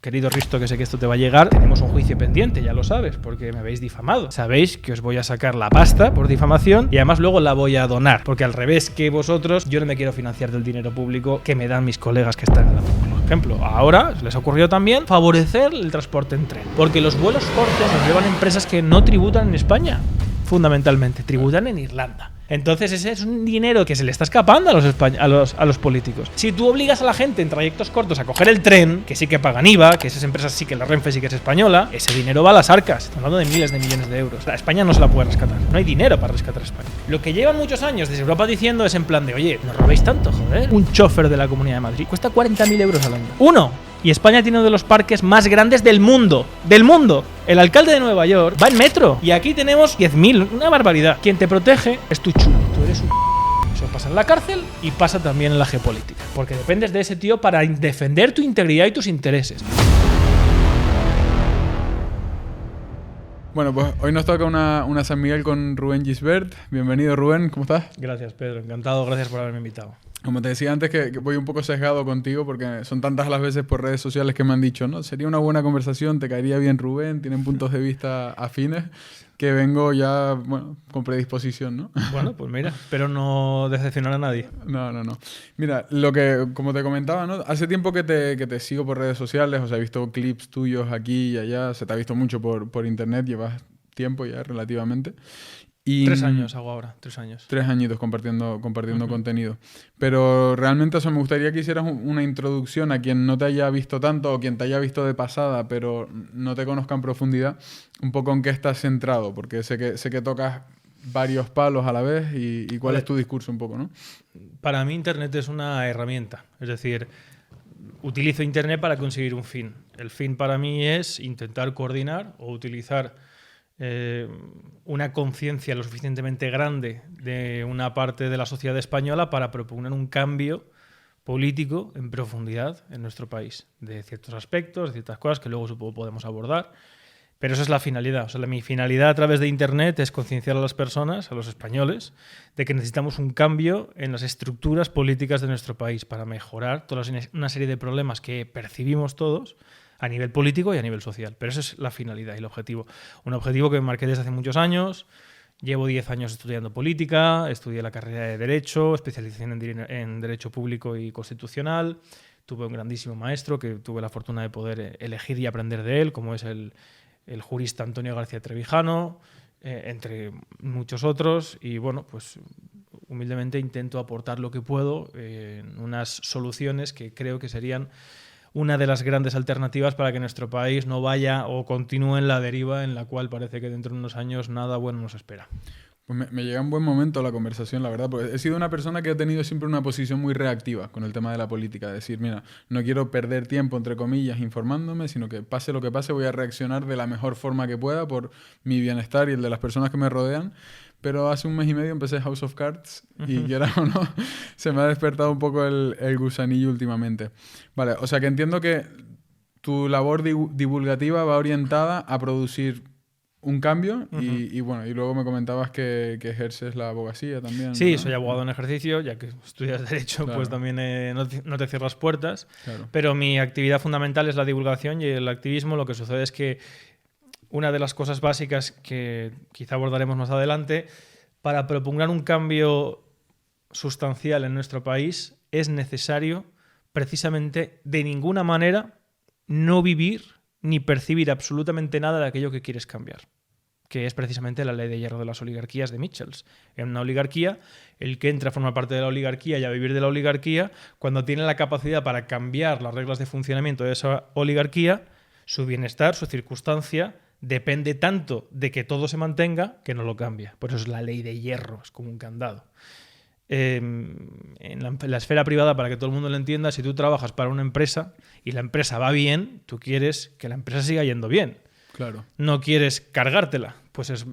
Querido Risto, que sé que esto te va a llegar, tenemos un juicio pendiente, ya lo sabes, porque me habéis difamado. Sabéis que os voy a sacar la pasta por difamación y además luego la voy a donar, porque al revés que vosotros, yo no me quiero financiar del dinero público que me dan mis colegas que están en la Fórmula. Por ejemplo, ahora les ha ocurrido también favorecer el transporte en tren, porque los vuelos cortos los llevan empresas que no tributan en España, fundamentalmente, tributan en Irlanda. Entonces ese es un dinero que se le está escapando a los políticos. Si tú obligas a la gente en trayectos cortos a coger el tren, que sí que pagan IVA, que esas empresas sí que la Renfe sí que es española, ese dinero va a las arcas. Estamos hablando de miles de millones de euros. España no se la puede rescatar. No hay dinero para rescatar a España. Lo que llevan muchos años desde Europa diciendo es en plan de, oye, no robéis tanto, joder. Un chofer de la Comunidad de Madrid cuesta 40.000 euros al año. ¡Uno! Y España tiene uno de los parques más grandes del mundo. ¡Del mundo! El alcalde de Nueva York va en metro. Y aquí tenemos 10.000. Una barbaridad. Quien te protege es tu chulo. Tú eres un... Eso pasa en la cárcel y pasa también en la geopolítica. Porque dependes de ese tío para defender tu integridad y tus intereses. Bueno, pues hoy nos toca una San Miguel con Rubén Gisbert. Bienvenido, Rubén. ¿Cómo estás? Gracias, Pedro. Encantado. Gracias por haberme invitado. Como te decía antes, que voy un poco sesgado contigo porque son tantas las veces por redes sociales que me han dicho, ¿no? Sería una buena conversación, te caería bien Rubén, tienen puntos de vista afines, que vengo ya, bueno, con predisposición, ¿no? Bueno, pues mira, espero no decepcionar a nadie. No. Mira, como te comentaba, ¿no? Hace tiempo que te sigo por redes sociales, o sea, he visto clips tuyos aquí y allá, se te ha visto mucho por internet, llevas tiempo ya relativamente. Y 3 años hago ahora, 3 años. 3 añitos compartiendo contenido. Pero realmente, o sea, me gustaría que hicieras una introducción a quien no te haya visto tanto o quien te haya visto de pasada, pero no te conozca en profundidad, un poco en qué estás centrado, porque sé que tocas varios palos a la vez y cuál es tu discurso un poco, ¿no? Para mí Internet es una herramienta, es decir, utilizo Internet para conseguir un fin. El fin para mí es intentar coordinar o utilizar una conciencia lo suficientemente grande de una parte de la sociedad española para proponer un cambio político en profundidad en nuestro país, de ciertos aspectos, de ciertas cosas que luego supongo podemos abordar, pero esa es la finalidad. O sea, mi finalidad a través de Internet es concienciar a las personas, a los españoles, de que necesitamos un cambio en las estructuras políticas de nuestro país para mejorar una serie de problemas que percibimos todos a nivel político y a nivel social. Pero esa es la finalidad y el objetivo. Un objetivo que me marqué desde hace muchos años. Llevo 10 años estudiando política, estudié la carrera de Derecho, especialización en Derecho Público y Constitucional. Tuve un grandísimo maestro que tuve la fortuna de poder elegir y aprender de él, como es el jurista Antonio García Trevijano, entre muchos otros. Y bueno, pues humildemente intento aportar lo que puedo en unas soluciones que creo que serían una de las grandes alternativas para que nuestro país no vaya o continúe en la deriva en la cual parece que dentro de unos años nada bueno nos espera. Pues me llega un buen momento la conversación, la verdad, porque he sido una persona que ha tenido siempre una posición muy reactiva con el tema de la política. Es decir, mira, no quiero perder tiempo, entre comillas, informándome, sino que pase lo que pase, voy a reaccionar de la mejor forma que pueda por mi bienestar y el de las personas que me rodean. Pero hace un mes y medio empecé House of Cards y quiera o no, se me ha despertado un poco el gusanillo últimamente. Vale, o sea que entiendo que tu labor divulgativa va orientada a producir un cambio y bueno, y luego me comentabas que ejerces la abogacía también. Sí, ¿no? Soy abogado en ejercicio, ya que estudias Derecho, claro. Pues también no te cierras puertas. Claro. Pero mi actividad fundamental es la divulgación y el activismo. Lo que sucede es que una de las cosas básicas que quizá abordaremos más adelante, para propugnar un cambio sustancial en nuestro país es necesario precisamente de ninguna manera no vivir ni percibir absolutamente nada de aquello que quieres cambiar, que es precisamente la ley de hierro de las oligarquías de Michels. En una oligarquía, el que entra a formar parte de la oligarquía y a vivir de la oligarquía, cuando tiene la capacidad para cambiar las reglas de funcionamiento de esa oligarquía, su bienestar, su circunstancia, depende tanto de que todo se mantenga que no lo cambia. Por eso es la ley de hierro, es como un candado. En la esfera privada, para que todo el mundo lo entienda, si tú trabajas para una empresa y la empresa va bien, tú quieres que la empresa siga yendo bien. Claro. No quieres cargártela. Pues es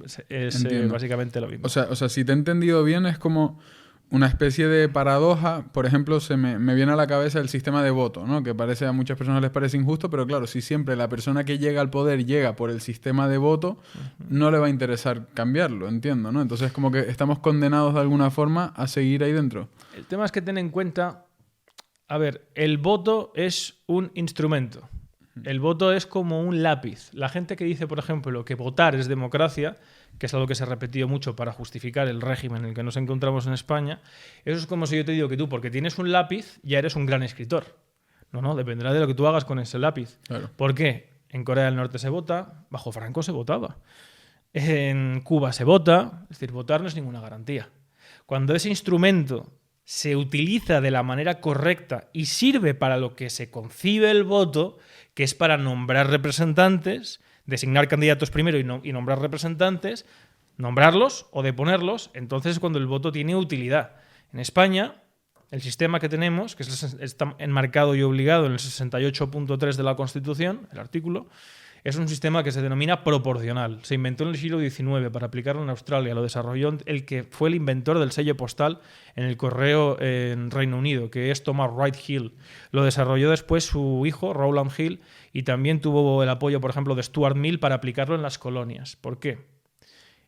básicamente lo mismo. O sea, si te he entendido bien, es como una especie de paradoja. Por ejemplo, me viene a la cabeza el sistema de voto, ¿no? Que a muchas personas les parece injusto, pero claro, si siempre la persona que llega al poder llega por el sistema de voto, no le va a interesar cambiarlo, entiendo, ¿no? Entonces, como que estamos condenados de alguna forma a seguir ahí dentro. El tema es que ten en cuenta, a ver, el voto es un instrumento. El voto es como un lápiz. La gente que dice, por ejemplo, que votar es democracia, que es algo que se ha repetido mucho para justificar el régimen en el que nos encontramos en España, eso es como si yo te digo que tú, porque tienes un lápiz, ya eres un gran escritor. No, dependerá de lo que tú hagas con ese lápiz. Claro. ¿Por qué? En Corea del Norte se vota, bajo Franco se votaba. En Cuba se vota, es decir, votar no es ninguna garantía. Cuando ese instrumento se utiliza de la manera correcta y sirve para lo que se concibe el voto, que es para nombrar representantes, designar candidatos primero y nombrar representantes, nombrarlos o deponerlos, entonces es cuando el voto tiene utilidad. En España, el sistema que tenemos, que está enmarcado y obligado en el 68.3 de la Constitución, el artículo, es un sistema que se denomina proporcional. Se inventó en el siglo XIX para aplicarlo en Australia. Lo desarrolló el que fue el inventor del sello postal en el correo en Reino Unido, que es Thomas Wright Hill. Lo desarrolló después su hijo, Rowland Hill, y también tuvo el apoyo, por ejemplo, de Stuart Mill para aplicarlo en las colonias. ¿Por qué?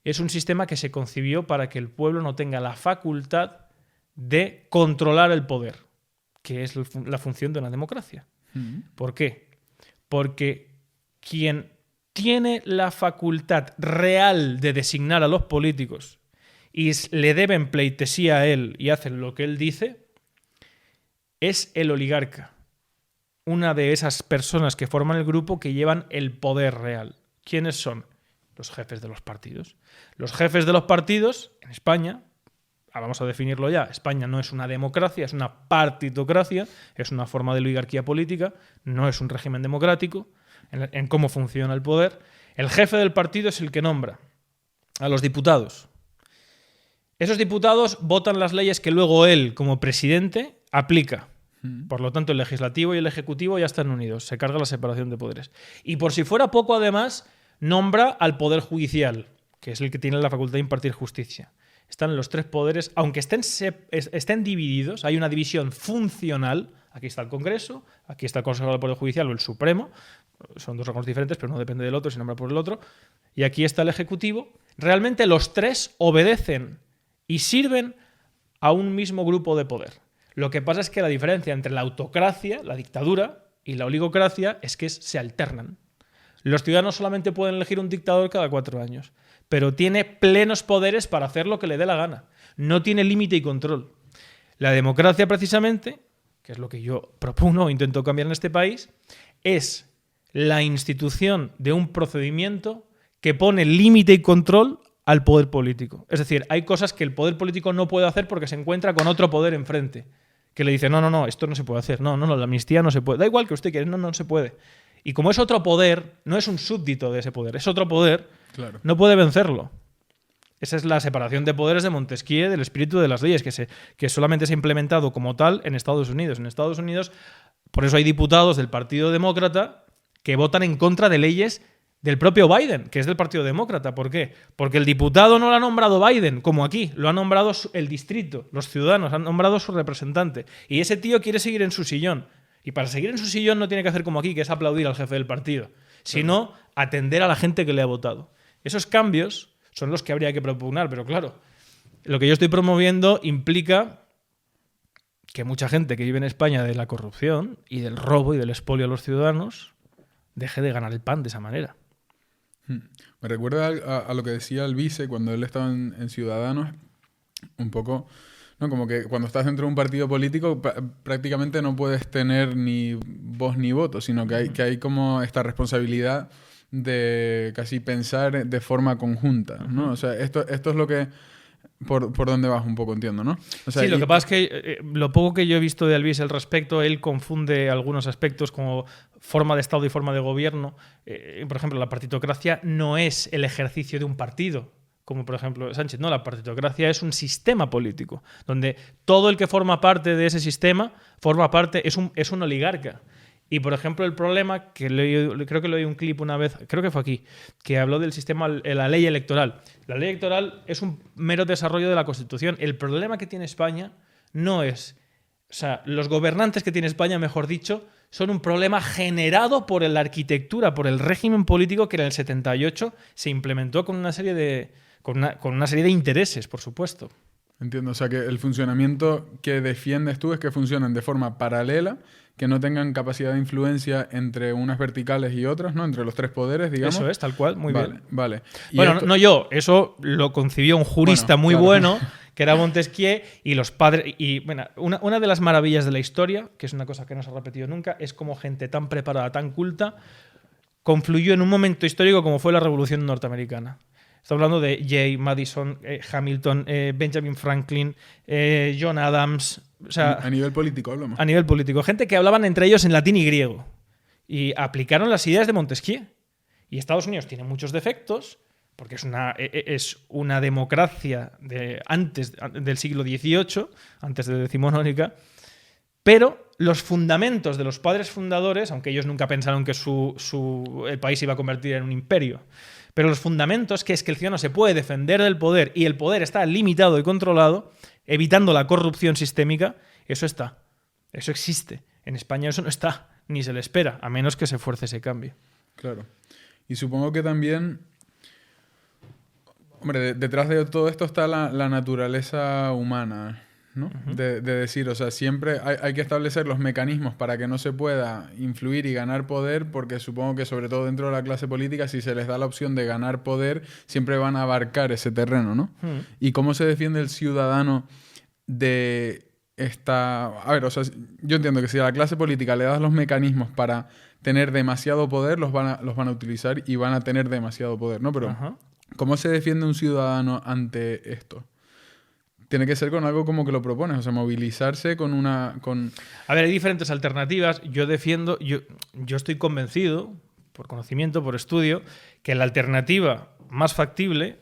Es un sistema que se concibió para que el pueblo no tenga la facultad de controlar el poder, que es la función de una democracia. ¿Por qué? Porque quien tiene la facultad real de designar a los políticos y le deben pleitesía a él y hacen lo que él dice, es el oligarca. Una de esas personas que forman el grupo que llevan el poder real. ¿Quiénes son? Los jefes de los partidos. Los jefes de los partidos, en España, vamos a definirlo ya, España no es una democracia, es una partitocracia, es una forma de oligarquía política, no es un régimen democrático en cómo funciona el poder. El jefe del partido es el que nombra a los diputados. Esos diputados votan las leyes que luego él, como presidente, aplica. Por lo tanto, el legislativo y el ejecutivo ya están unidos. Se carga la separación de poderes. Y por si fuera poco, además, nombra al poder judicial, que es el que tiene la facultad de impartir justicia. Están los tres poderes, aunque estén divididos, hay una división funcional. Aquí está el Congreso, aquí está el Consejo del Poder Judicial o el Supremo. Son dos órganos diferentes, pero no depende del otro, se nombra por el otro. Y aquí está el Ejecutivo. Realmente los tres obedecen y sirven a un mismo grupo de poder. Lo que pasa es que la diferencia entre la autocracia, la dictadura, y la oligocracia es que se alternan. Los ciudadanos solamente pueden elegir un dictador cada 4 años, pero tiene plenos poderes para hacer lo que le dé la gana. No tiene límite y control. La democracia, precisamente, que es lo que yo propugno o intento cambiar en este país, es la institución de un procedimiento que pone límite y control al poder político. Es decir, hay cosas que el poder político no puede hacer porque se encuentra con otro poder enfrente, que le dice, no, esto no se puede hacer, no, la amnistía no se puede, da igual que usted quiera, no se puede. Y como es otro poder, no es un súbdito de ese poder, es otro poder, claro, no puede vencerlo. Esa es la separación de poderes de Montesquieu, del espíritu de las leyes, que solamente se ha implementado como tal en Estados Unidos. En Estados Unidos, por eso hay diputados del Partido Demócrata que votan en contra de leyes del propio Biden, que es del Partido Demócrata. ¿Por qué? Porque el diputado no lo ha nombrado Biden, como aquí, lo ha nombrado el distrito, los ciudadanos, han nombrado su representante. Y ese tío quiere seguir en su sillón. Y para seguir en su sillón no tiene que hacer como aquí, que es aplaudir al jefe del partido, sino atender a la gente que le ha votado. Esos cambios son los que habría que propugnar, pero claro, lo que yo estoy promoviendo implica que mucha gente que vive en España de la corrupción y del robo y del expolio a los ciudadanos deje de ganar el pan de esa manera. Me recuerda a lo que decía el vice cuando él estaba en Ciudadanos, un poco, ¿no? Como que cuando estás dentro de un partido político prácticamente no puedes tener ni voz ni voto, sino que hay como esta responsabilidad de casi pensar de forma conjunta, ¿no? O sea, esto es lo que... Por dónde vas un poco, entiendo, ¿no? O sea, sí, lo que pasa es que lo poco que yo he visto de Albies al respecto, él confunde algunos aspectos como forma de Estado y forma de gobierno. Por ejemplo, la partitocracia no es el ejercicio de un partido, como por ejemplo Sánchez. No, la partitocracia es un sistema político, donde todo el que forma parte de ese sistema es un oligarca. Y, por ejemplo, el problema, creo que lo oí un clip una vez, creo que fue aquí, que habló del sistema, la ley electoral. La ley electoral es un mero desarrollo de la Constitución. El problema que tiene España no es... O sea, los gobernantes que tiene España, mejor dicho, son un problema generado por la arquitectura, por el régimen político que en el 78 se implementó con una serie de intereses, por supuesto. Entiendo, o sea que el funcionamiento que defiendes tú es que funcionen de forma paralela, que no tengan capacidad de influencia entre unas verticales y otras, ¿no? Entre los tres poderes, digamos. Eso es, tal cual, muy bien. Vale. Bueno, no yo, eso lo concibió un jurista muy bueno, que era Montesquieu, y los padres... Y bueno, una de las maravillas de la historia, que es una cosa que no se ha repetido nunca, es como gente tan preparada, tan culta, confluyó en un momento histórico como fue la Revolución Norteamericana. Estamos hablando de Jay, Madison, Hamilton, Benjamin Franklin, John Adams. O sea, a nivel político hablamos. A nivel político. Gente que hablaban entre ellos en latín y griego. Y aplicaron las ideas de Montesquieu. Y Estados Unidos tiene muchos defectos, porque es una democracia antes del siglo XVIII, antes de decimonónica, pero los fundamentos de los padres fundadores, aunque ellos nunca pensaron que el país se iba a convertir en un imperio, pero los fundamentos, que es que el ciudadano se puede defender del poder y el poder está limitado y controlado, evitando la corrupción sistémica, eso está. Eso existe. En España eso no está, ni se le espera, a menos que se fuerce ese cambio. Claro. Y supongo que también, hombre, detrás de todo esto está la naturaleza humana, ¿no? Uh-huh. De decir, o sea, siempre hay que establecer los mecanismos para que no se pueda influir y ganar poder, porque supongo que sobre todo dentro de la clase política, si se les da la opción de ganar poder, siempre van a abarcar ese terreno, ¿no? Uh-huh. ¿Y cómo se defiende el ciudadano de esta... A ver, o sea, yo entiendo que si a la clase política le das los mecanismos para tener demasiado poder, los van a utilizar y van a tener demasiado poder, ¿no? Pero uh-huh. ¿Cómo se defiende un ciudadano ante esto? Tiene que ser con algo como que lo propones, o sea, movilizarse con una... A ver, hay diferentes alternativas. Yo estoy convencido, por conocimiento, por estudio, que la alternativa más factible,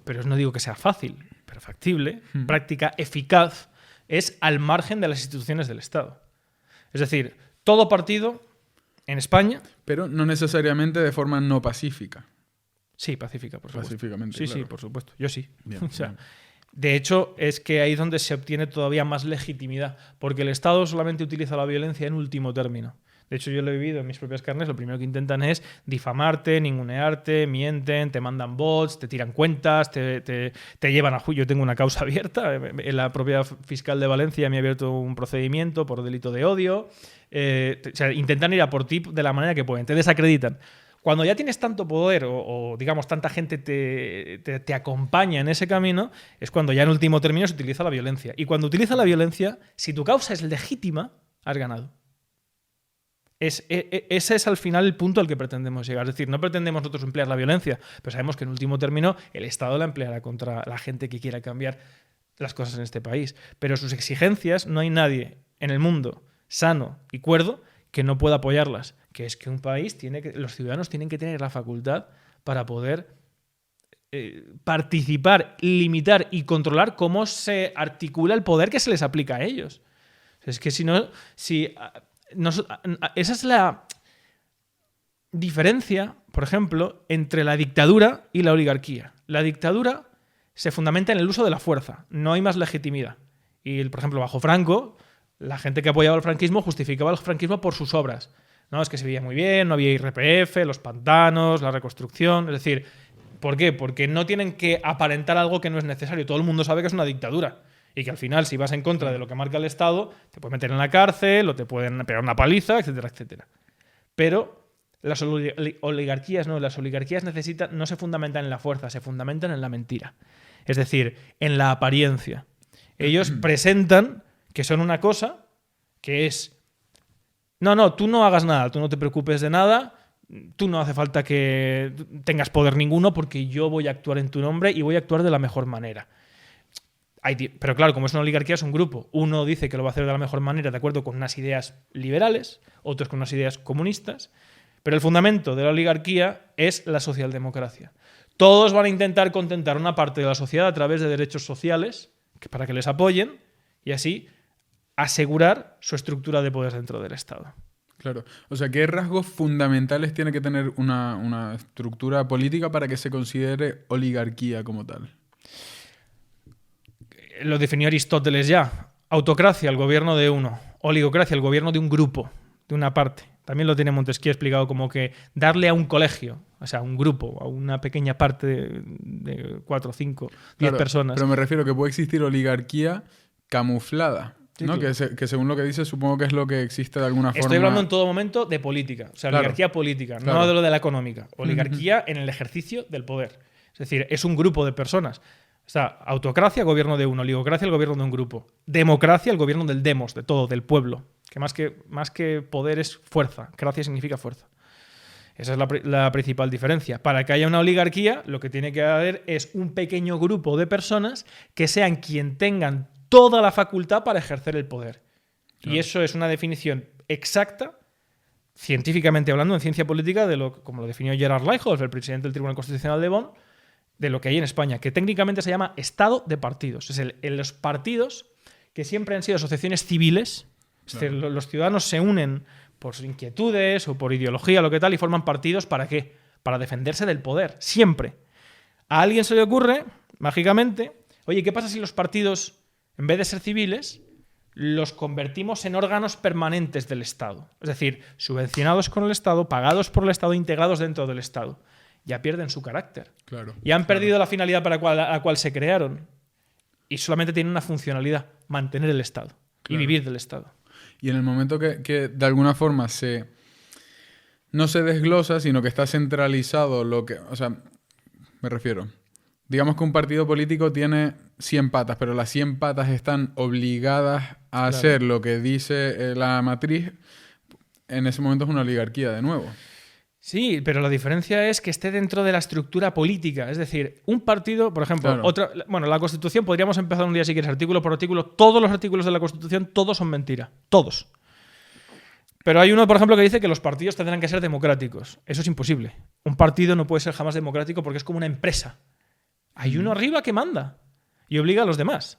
pero no digo que sea fácil, pero factible, práctica, eficaz, es al margen de las instituciones del Estado. Es decir, todo partido en España... Pero no necesariamente de forma no pacífica. Sí, pacífica, por supuesto. Pacíficamente, sí, claro. Sí, por supuesto. Yo sí. Bien, o sea, de hecho, es que ahí es donde se obtiene todavía más legitimidad, porque el Estado solamente utiliza la violencia en último término. De hecho, yo lo he vivido en mis propias carnes. Lo primero que intentan es difamarte, ningunearte, mienten, te mandan bots, te tiran cuentas, te llevan a juicio. Yo tengo una causa abierta. La propia fiscal de Valencia me ha abierto un procedimiento por delito de odio. O sea, intentan ir a por ti de la manera que pueden. Te desacreditan. Cuando ya tienes tanto poder o digamos, tanta gente te acompaña en ese camino, es cuando ya en último término se utiliza la violencia. Y cuando utiliza la violencia, si tu causa es legítima, has ganado. Ese es al final el punto al que pretendemos llegar. Es decir, no pretendemos nosotros emplear la violencia, pero sabemos que en último término el Estado la empleará contra la gente que quiera cambiar las cosas en este país. Pero sus exigencias, no hay nadie en el mundo sano y cuerdo que no pueda apoyarlas. Que es que un país los ciudadanos tienen que tener la facultad para poder participar, limitar y controlar cómo se articula el poder que se les aplica a ellos. Es que esa es la diferencia, por ejemplo, entre la dictadura y la oligarquía. La dictadura se fundamenta en el uso de la fuerza, no hay más legitimidad. Y, por ejemplo, bajo Franco, la gente que apoyaba el franquismo justificaba el franquismo por sus obras. No, es que se veía muy bien, no había IRPF, los pantanos, la reconstrucción. Es decir, ¿por qué? Porque no tienen que aparentar algo que no es necesario. Todo el mundo sabe que es una dictadura. Y que al final, si vas en contra de lo que marca el Estado, te pueden meter en la cárcel o te pueden pegar una paliza, etcétera, etcétera. Pero las oligarquías no. Las oligarquías no se fundamentan en la fuerza, se fundamentan en la mentira. Es decir, en la apariencia. Ellos presentan que son una cosa que es... No, tú no hagas nada, tú no te preocupes de nada, tú no hace falta que tengas poder ninguno porque yo voy a actuar en tu nombre y voy a actuar de la mejor manera. Pero claro, como es una oligarquía, es un grupo. Uno dice que lo va a hacer de la mejor manera de acuerdo con unas ideas liberales, otros con unas ideas comunistas, pero el fundamento de la oligarquía es la socialdemocracia. Todos van a intentar contentar una parte de la sociedad a través de derechos sociales para que les apoyen y así asegurar su estructura de poder dentro del Estado. Claro. O sea, ¿qué rasgos fundamentales tiene que tener una estructura política para que se considere oligarquía como tal? Lo definió Aristóteles ya. Autocracia, el gobierno de uno. Oligocracia, el gobierno de un grupo, de una parte. También lo tiene Montesquieu explicado como que darle a un colegio, o sea, a un grupo, a una pequeña parte de 4, 5, 10 personas. Pero me refiero que puede existir oligarquía camuflada. Sí, ¿no? claro. Que según lo que dice, supongo que es lo que existe de alguna forma. Estoy hablando en todo momento de política, o sea, Claro. oligarquía política, Claro. no de lo de la económica. Oligarquía en el ejercicio del poder. Es decir, es un grupo de personas. O sea, autocracia, gobierno de uno; oligocracia, el gobierno de un grupo; democracia, el gobierno del demos, de todo, del pueblo. Que más que poder es fuerza. Cracia significa fuerza. Esa es la principal diferencia. Para que haya una oligarquía, lo que tiene que haber es un pequeño grupo de personas que sean quien tengan toda la facultad para ejercer el poder. Claro. Y eso es una definición exacta, científicamente hablando, en ciencia política, como lo definió Gerard Leichholz, el presidente del Tribunal Constitucional de Bonn, de lo que hay en España, que técnicamente se llama Estado de partidos. Es los partidos que siempre han sido asociaciones civiles, es decir, los ciudadanos se unen por sus inquietudes o por ideología, lo que tal, y forman partidos. ¿Para qué? Para defenderse del poder, siempre. A alguien se le ocurre, mágicamente, oye, ¿qué pasa si los partidos, en vez de ser civiles, los convertimos en órganos permanentes del Estado? Es decir, subvencionados con el Estado, pagados por el Estado, integrados dentro del Estado. Ya pierden su carácter. Claro. Y han perdido la finalidad para la cual se crearon. Y solamente tienen una funcionalidad: mantener el Estado y vivir del Estado. Y en el momento que de alguna forma no se desglosa, sino que está centralizado lo que... O sea, me refiero... Digamos que un partido político tiene 100 patas, pero las 100 patas están obligadas a hacer lo que dice la matriz. En ese momento es una oligarquía de nuevo. Sí, pero la diferencia es que esté dentro de la estructura política. Es decir, un partido, por ejemplo, Claro. la Constitución, podríamos empezar un día si quieres, artículo por artículo. Todos los artículos de la Constitución, todos son mentira. Todos. Pero hay uno, por ejemplo, que dice que los partidos tendrán que ser democráticos. Eso es imposible. Un partido no puede ser jamás democrático porque es como una empresa. Hay uno arriba que manda y obliga a los demás.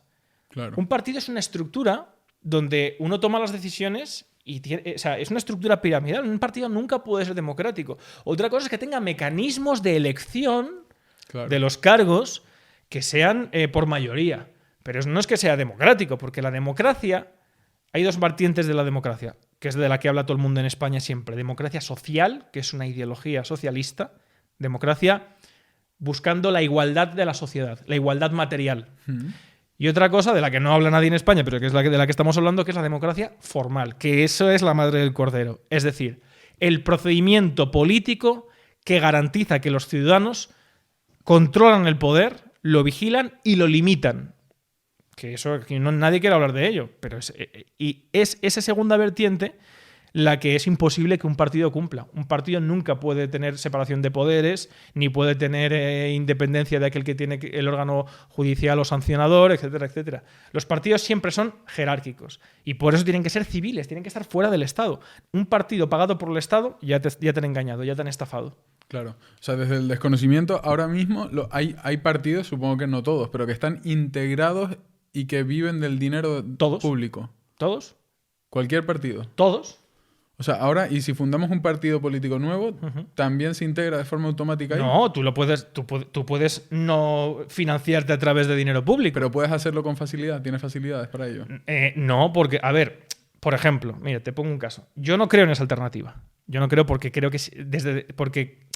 Claro. Un partido es una estructura donde uno toma las decisiones y o sea, es una estructura piramidal. Un partido nunca puede ser democrático. Otra cosa es que tenga mecanismos de elección de los cargos que sean por mayoría. Pero no es que sea democrático, porque la democracia... Hay dos vertientes de la democracia, que es de la que habla todo el mundo en España siempre. Democracia social, que es una ideología socialista. Democracia buscando la igualdad de la sociedad, la igualdad material. Y otra cosa de la que no habla nadie en España, pero que es de la que estamos hablando, que es la democracia formal, que eso es la madre del cordero. Es decir, el procedimiento político que garantiza que los ciudadanos controlan el poder, lo vigilan y lo limitan. Que eso, que nadie quiere hablar de ello, pero es esa segunda vertiente la que es imposible que un partido cumpla. Un partido nunca puede tener separación de poderes, ni puede tener independencia de aquel que tiene el órgano judicial o sancionador, etcétera, etcétera. Los partidos siempre son jerárquicos y por eso tienen que ser civiles, tienen que estar fuera del Estado. Un partido pagado por el Estado ya te han engañado, ya te han estafado. Claro. O sea, desde el desconocimiento, ahora mismo hay partidos, supongo que no todos, pero que están integrados y que viven del dinero público. ¿Todos? Cualquier partido. ¿Todos? O sea, ahora, y si fundamos un partido político nuevo, ¿también se integra de forma automática ahí? No, tú puedes no financiarte a través de dinero público. Pero puedes hacerlo con facilidad, tienes facilidades para ello. No, porque, a ver, por ejemplo, mira, te pongo un caso. Yo no creo en esa alternativa. Yo no creo porque creo que porque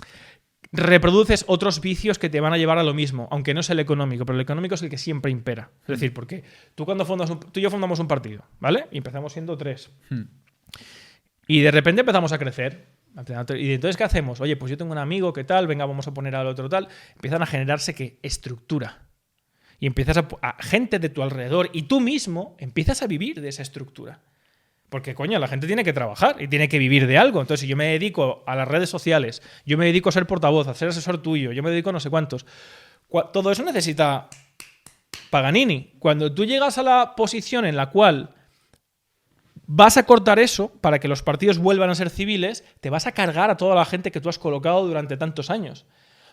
reproduces otros vicios que te van a llevar a lo mismo, aunque no es el económico, pero el económico es el que siempre impera. Es decir, porque tú y yo fundamos un partido, ¿vale? Y empezamos siendo 3. Y de repente empezamos a crecer. Y entonces, ¿qué hacemos? Oye, pues yo tengo un amigo, ¿qué tal? Venga, vamos a poner al otro tal. Empiezan a generarse, ¿qué? Estructura. Y empiezas a gente de tu alrededor y tú mismo empiezas a vivir de esa estructura. Porque, coño, la gente tiene que trabajar y tiene que vivir de algo. Entonces, si yo me dedico a las redes sociales, yo me dedico a ser portavoz, a ser asesor tuyo, yo me dedico a no sé cuántos, todo eso necesita Paganini. Cuando tú llegas a la posición en la cual vas a cortar eso para que los partidos vuelvan a ser civiles, te vas a cargar a toda la gente que tú has colocado durante tantos años.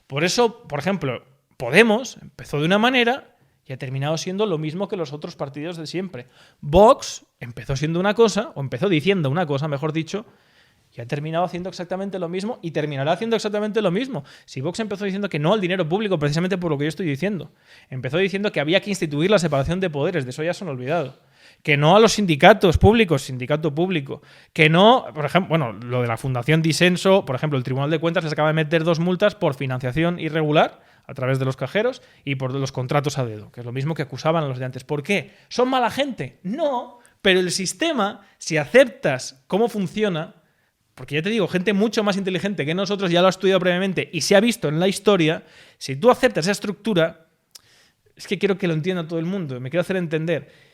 Por eso, por ejemplo, Podemos empezó de una manera y ha terminado siendo lo mismo que los otros partidos de siempre. Vox empezó siendo una cosa, o empezó diciendo una cosa, mejor dicho, y ha terminado haciendo exactamente lo mismo y terminará haciendo exactamente lo mismo. Si Vox empezó diciendo que no al dinero público, precisamente por lo que yo estoy diciendo, empezó diciendo que había que instituir la separación de poderes, de eso ya se han olvidado. Que no a los sindicatos públicos, sindicato público. Que no, por ejemplo, bueno, lo de la Fundación Disenso, por ejemplo, el Tribunal de Cuentas les acaba de meter 2 multas por financiación irregular a través de los cajeros y por los contratos a dedo, que es lo mismo que acusaban a los de antes. ¿Por qué? ¿Son mala gente? No, pero el sistema, si aceptas cómo funciona, porque ya te digo, gente mucho más inteligente que nosotros ya lo ha estudiado previamente y se ha visto en la historia, si tú aceptas esa estructura, es que quiero que lo entienda todo el mundo, me quiero hacer entender.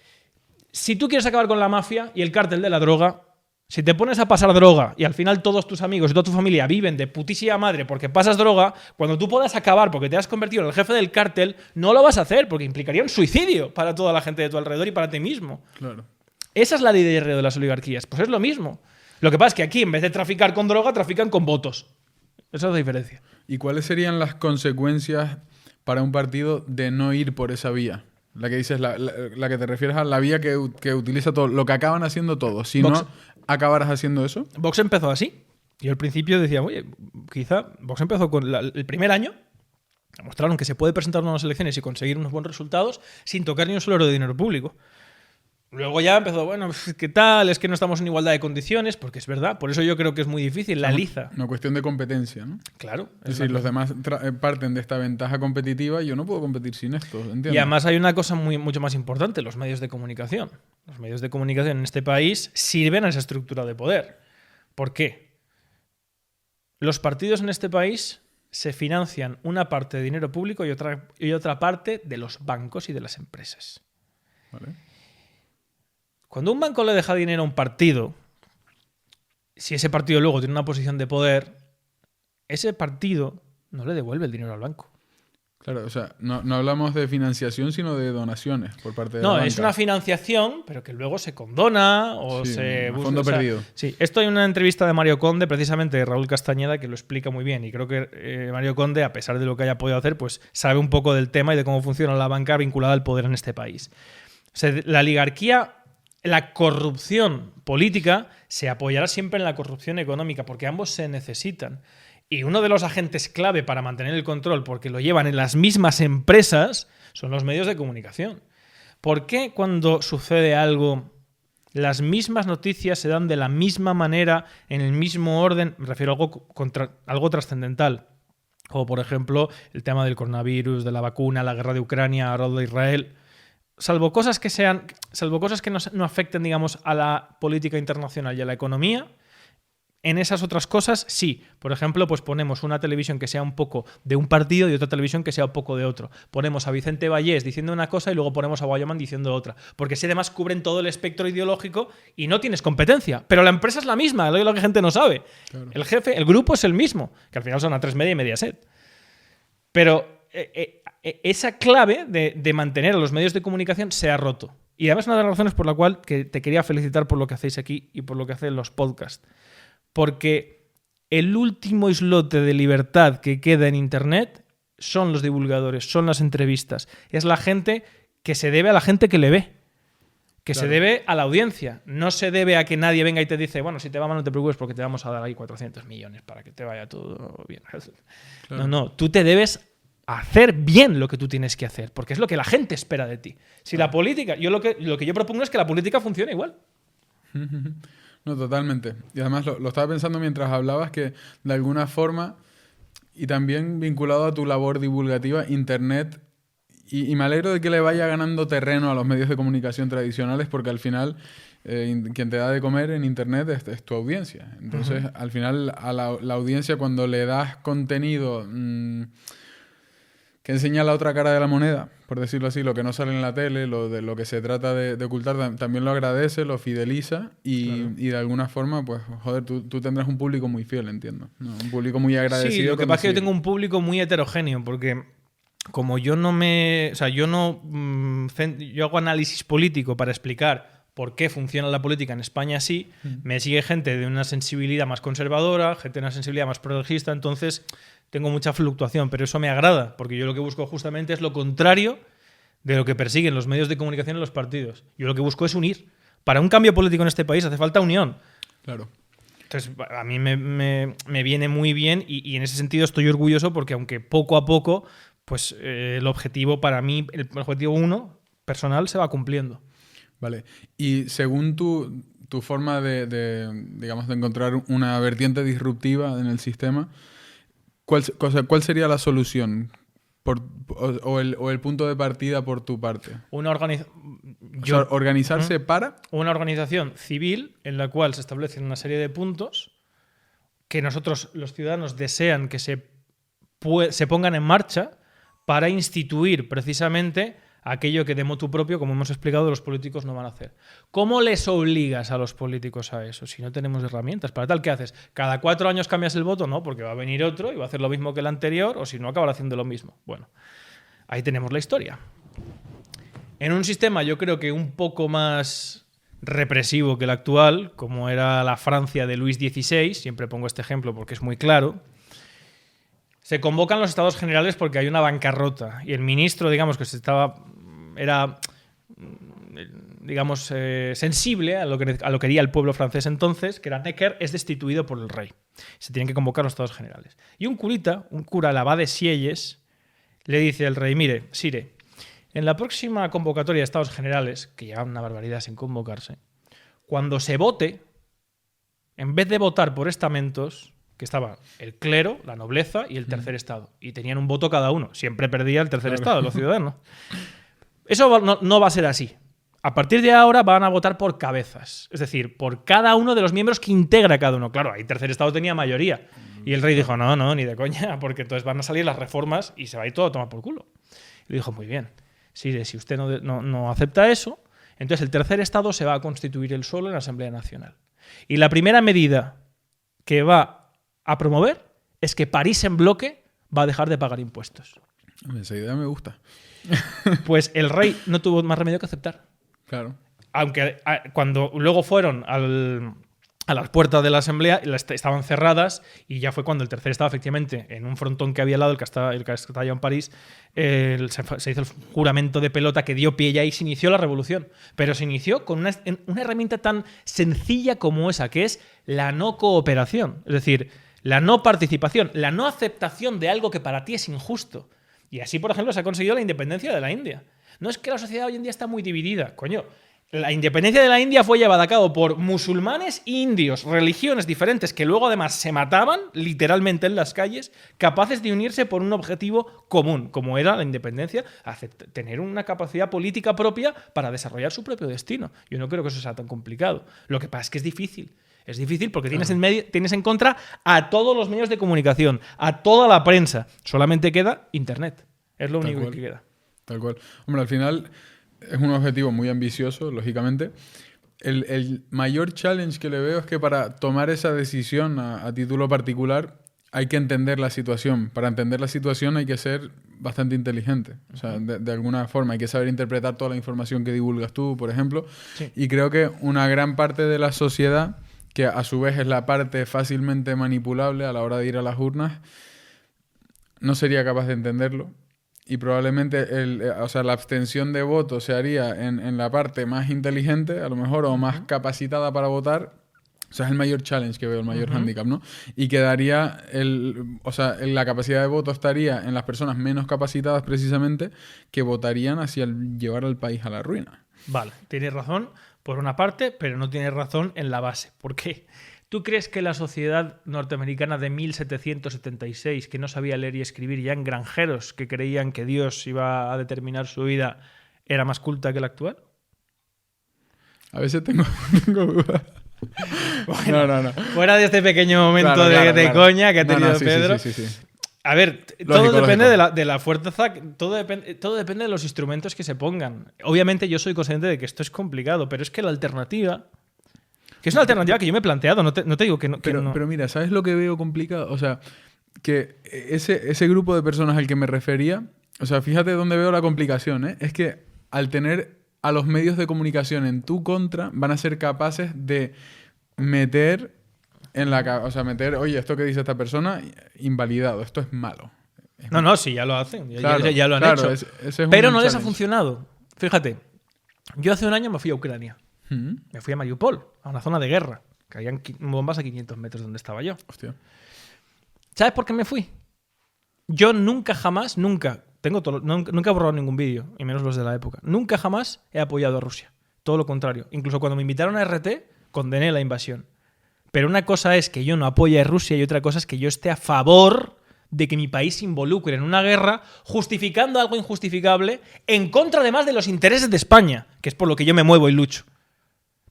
Si tú quieres acabar con la mafia y el cártel de la droga, si te pones a pasar droga y al final todos tus amigos y toda tu familia viven de putísima madre porque pasas droga, cuando tú puedas acabar porque te has convertido en el jefe del cártel, no lo vas a hacer porque implicaría un suicidio para toda la gente de tu alrededor y para ti mismo. Claro. Esa es la ley de hierro de las oligarquías. Pues es lo mismo. Lo que pasa es que aquí, en vez de traficar con droga, trafican con votos. Esa es la diferencia. ¿Y cuáles serían las consecuencias para un partido de no ir por esa vía? La que dices, la que te refieres a la vía que utiliza todo, lo que acaban haciendo todos. Si Vox. no, ¿acabarás haciendo eso? Vox empezó así. Yo al principio decía, oye, quizá Vox empezó con el primer año, demostraron que se puede presentar unas elecciones y conseguir unos buenos resultados sin tocar ni un solo euro de dinero público. Luego ya empezó, bueno, ¿qué tal? Es que no estamos en igualdad de condiciones, porque es verdad. Por eso yo creo que es muy difícil, la liza. Una cuestión de competencia, ¿no? Claro. Es decir, los demás parten de esta ventaja competitiva y yo no puedo competir sin esto, ¿entiendes? Y además hay una cosa mucho más importante, los medios de comunicación. Los medios de comunicación en este país sirven a esa estructura de poder. ¿Por qué? Los partidos en este país se financian una parte de dinero público y otra parte de los bancos y de las empresas. Vale. Cuando un banco le deja dinero a un partido, si ese partido luego tiene una posición de poder, ese partido no le devuelve el dinero al banco. Claro, o sea, no hablamos de financiación, sino de donaciones por parte de la banca. No, es una financiación, pero que luego se condona o Sí, se a busca. fondo perdido. Sí, esto hay una entrevista de Mario Conde, precisamente de Raúl Castañeda, que lo explica muy bien. Y creo que Mario Conde, a pesar de lo que haya podido hacer, pues sabe un poco del tema y de cómo funciona la banca vinculada al poder en este país. O sea, la oligarquía, la corrupción política se apoyará siempre en la corrupción económica, porque ambos se necesitan. Y uno de los agentes clave para mantener el control, porque lo llevan en las mismas empresas, son los medios de comunicación. ¿Por qué cuando sucede algo, las mismas noticias se dan de la misma manera, en el mismo orden? Me refiero a algo trascendental. Como por ejemplo el tema del coronavirus, de la vacuna, la guerra de Ucrania, ahora de Israel. Salvo cosas que no afecten, digamos, a la política internacional y a la economía, en esas otras cosas, sí. Por ejemplo, pues ponemos una televisión que sea un poco de un partido y otra televisión que sea un poco de otro. Ponemos a Vicente Vallés diciendo una cosa y luego ponemos a Guayaman diciendo otra. Porque si además cubren todo el espectro ideológico y no tienes competencia. Pero la empresa es la misma, es lo que la gente no sabe. Claro. El jefe, el grupo es el mismo, que al final son A3 Media y Mediaset. Pero esa clave de mantener a los medios de comunicación se ha roto. Y además una de las razones por la cual que te quería felicitar por lo que hacéis aquí y por lo que hacen los podcasts. Porque el último islote de libertad que queda en Internet son los divulgadores, son las entrevistas. Es la gente que se debe a la gente que le ve. Que claro. Se debe a la audiencia. No se debe a que nadie venga y te dice, bueno, si te va mal no te preocupes porque te vamos a dar ahí 400 millones para que te vaya todo bien. Claro. No, tú te debes hacer bien lo que tú tienes que hacer, porque es lo que la gente espera de ti. Si la política, lo que yo propongo es que la política funcione igual. No, totalmente. Y además lo estaba pensando mientras hablabas que de alguna forma, y también vinculado a tu labor divulgativa, Internet, y me alegro de que le vaya ganando terreno a los medios de comunicación tradicionales, porque al final quien te da de comer en Internet es tu audiencia. Entonces, al final a la audiencia cuando le das contenido que enseña la otra cara de la moneda, por decirlo así, lo que no sale en la tele, lo que se trata de ocultar, también lo agradece, lo fideliza y de alguna forma, pues, joder, tú tendrás un público muy fiel, entiendo, ¿no? Un público muy agradecido. Sí, lo que pasa es que yo tengo un público muy heterogéneo, porque como yo no yo hago análisis político para explicar por qué funciona la política en España así, me sigue gente de una sensibilidad más conservadora, gente de una sensibilidad más progresista, entonces tengo mucha fluctuación, pero eso me agrada, porque yo lo que busco justamente es lo contrario de lo que persiguen los medios de comunicación en los partidos. Yo lo que busco es unir. Para un cambio político en este país hace falta unión. Claro. Entonces, a mí me viene muy bien y en ese sentido estoy orgulloso porque aunque poco a poco, pues el objetivo para mí, el objetivo 1 personal se va cumpliendo. Vale. Y según tu forma digamos, de encontrar una vertiente disruptiva en el sistema, ¿cuál sería la solución? O el punto de partida por tu parte. Organizarse para... Una organización civil en la cual se establecen una serie de puntos que nosotros, los ciudadanos, desean que se pongan en marcha para instituir precisamente aquello que de motu propio, como hemos explicado, los políticos no van a hacer. ¿Cómo les obligas a los políticos a eso? Si no tenemos herramientas para tal, ¿qué haces? ¿Cada 4 años cambias el voto? No, porque va a venir otro y va a hacer lo mismo que el anterior, o si no, acabará haciendo lo mismo. Bueno, ahí tenemos la historia. En un sistema, yo creo que un poco más represivo que el actual, como era la Francia de Luis XVI, siempre pongo este ejemplo porque es muy claro, se convocan los estados generales porque hay una bancarrota y el ministro, digamos, que era sensible a lo que quería el pueblo francés entonces, que era Necker, es destituido por el rey. Se tienen que convocar los estados generales. Y un cura, el abad de Sieyes, le dice al rey: mire, Sire, en la próxima convocatoria de estados generales, que llevan una barbaridad sin convocarse, cuando se vote, en vez de votar por estamentos, que estaba el clero, la nobleza y el tercer estado. Y tenían un voto cada uno. Siempre perdía el tercer estado, los ciudadanos. Eso no va a ser así. A partir de ahora van a votar por cabezas. Es decir, por cada uno de los miembros que integra cada uno. Claro, ahí tercer estado tenía mayoría. Y el rey dijo, no, ni de coña, porque entonces van a salir las reformas y se va a ir todo a tomar por culo. Y le dijo, muy bien. Si usted no acepta eso, entonces el tercer estado se va a constituir él solo en la Asamblea Nacional. Y la primera medida que va a promover es que París en bloque va a dejar de pagar impuestos. Esa idea me gusta. Pues el rey no tuvo más remedio que aceptar. Claro. Aunque cuando luego fueron a las puertas de la asamblea estaban cerradas y ya fue cuando el tercer estado, efectivamente, en un frontón que había al lado, el que estaba en París, se hizo el juramento de pelota que dio pie y ahí se inició la revolución. Pero se inició con una herramienta tan sencilla como esa, que es la no cooperación. Es decir, la no participación, la no aceptación de algo que para ti es injusto. Y así, por ejemplo, se ha conseguido la independencia de la India. No es que la sociedad hoy en día está muy dividida, coño. La independencia de la India fue llevada a cabo por musulmanes e indios, religiones diferentes, que luego además se mataban literalmente en las calles, capaces de unirse por un objetivo común, como era la independencia, tener una capacidad política propia para desarrollar su propio destino. Yo no creo que eso sea tan complicado. Lo que pasa es que es difícil. Es difícil porque tienes en contra a todos los medios de comunicación, a toda la prensa. Solamente queda Internet. Es lo único que queda. Tal cual. Hombre, al final es un objetivo muy ambicioso, lógicamente. El mayor challenge que le veo es que para tomar esa decisión a título particular hay que entender la situación. Para entender la situación hay que ser bastante inteligente. O sea, de alguna forma hay que saber interpretar toda la información que divulgas tú, por ejemplo. Sí. Y creo que una gran parte de la sociedad, que a su vez es la parte fácilmente manipulable a la hora de ir a las urnas, no sería capaz de entenderlo. Y probablemente la abstención de voto se haría en la parte más inteligente, a lo mejor, o más capacitada para votar. O sea, es el mayor challenge que veo, el mayor hándicap, ¿no? Y quedaría la capacidad de voto estaría en las personas menos capacitadas precisamente, que votarían hacia llevar al país a la ruina. Vale, tienes razón por una parte, pero no tienes razón en la base. ¿Por qué? ¿Tú crees que la sociedad norteamericana de 1776, que no sabía leer y escribir, ya en granjeros que creían que Dios iba a determinar su vida, era más culta que la actual? A veces tengo dudas. Bueno, no. Fuera de este pequeño momento de coña que ha tenido Pedro. Sí. A ver, todo depende de la fuerza, todo depende de los instrumentos que se pongan. Obviamente yo soy consciente de que esto es complicado, pero es que la alternativa... Que es una alternativa que yo me he planteado, no te digo que no. Pero mira, ¿sabes lo que veo complicado? O sea, que ese grupo de personas al que me refería, o sea, fíjate dónde veo la complicación, ¿eh? Es que al tener a los medios de comunicación en tu contra, van a ser capaces de meter oye, esto que dice esta persona, invalidado, esto es malo. Sí, ya lo hacen, claro, ya lo han hecho. Pero no les ha funcionado. Fíjate, yo hace un año me fui a Ucrania. Me fui a Mariupol, a una zona de guerra, Caían bombas a 500 metros donde estaba yo. Hostia. ¿Sabes por qué me fui? Yo nunca jamás, nunca he borrado ningún vídeo, y menos los de la época. Nunca jamás he apoyado a Rusia. Todo lo contrario. Incluso cuando me invitaron a RT, condené la invasión. Pero una cosa es que yo no apoye a Rusia y otra cosa es que yo esté a favor de que mi país se involucre en una guerra justificando algo injustificable en contra además de los intereses de España, que es por lo que yo me muevo y lucho.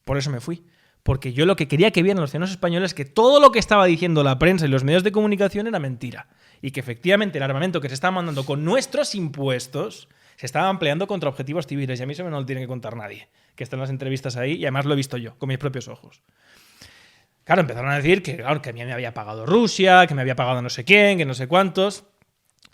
Por eso me fui. Porque yo lo que quería que vieran los ciudadanos españoles es que todo lo que estaba diciendo la prensa y los medios de comunicación era mentira. Y que efectivamente el armamento que se estaba mandando con nuestros impuestos se estaba empleando contra objetivos civiles. Y a mí eso no lo tiene que contar nadie, que están las entrevistas ahí y además lo he visto yo, con mis propios ojos. Claro, empezaron a decir que a mí me había pagado Rusia, que me había pagado no sé quién, que no sé cuántos.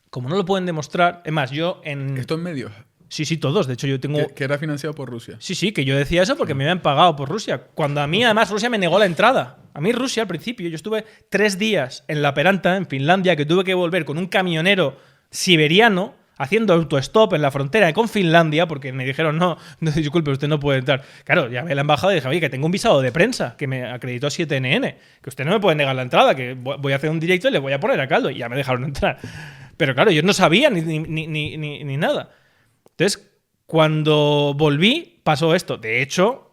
Como no lo pueden demostrar, es más, yo en... ¿Estos medios? Sí, todos. De hecho, yo tengo... Que era financiado por Rusia. Sí, que yo decía eso porque me habían pagado por Rusia. Cuando a mí, además, Rusia me negó la entrada. A mí Rusia, al principio, yo estuve 3 días en La Peranta, en Finlandia, que tuve que volver con un camionero siberiano haciendo autostop en la frontera con Finlandia porque me dijeron, no, disculpe, usted no puede entrar. Claro, llamé a la embajada y dije, oye, que tengo un visado de prensa que me acreditó 7NN, que usted no me puede negar la entrada, que voy a hacer un directo y le voy a poner a caldo. Y ya me dejaron entrar. Pero claro, yo no sabía ni nada. Entonces, cuando volví, pasó esto. De hecho,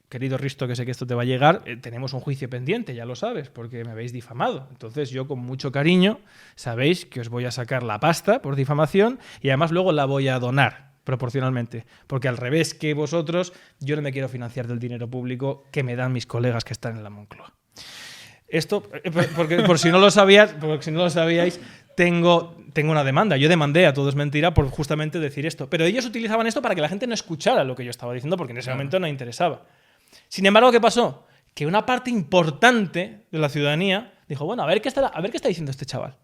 querido Risto, que sé que esto te va a llegar, tenemos un juicio pendiente, ya lo sabes, porque me habéis difamado. Entonces yo con mucho cariño sabéis que os voy a sacar la pasta por difamación y además luego la voy a donar proporcionalmente. Porque al revés que vosotros, yo no me quiero financiar del dinero público que me dan mis colegas que están en la Moncloa. Esto, porque por si no lo sabíais, tengo una demanda. Yo demandé a Todo es Mentira por justamente decir esto. Pero ellos utilizaban esto para que la gente no escuchara lo que yo estaba diciendo porque en ese momento no interesaba. Sin embargo, ¿qué pasó? Que una parte importante de la ciudadanía dijo, bueno, a ver qué está diciendo este chaval.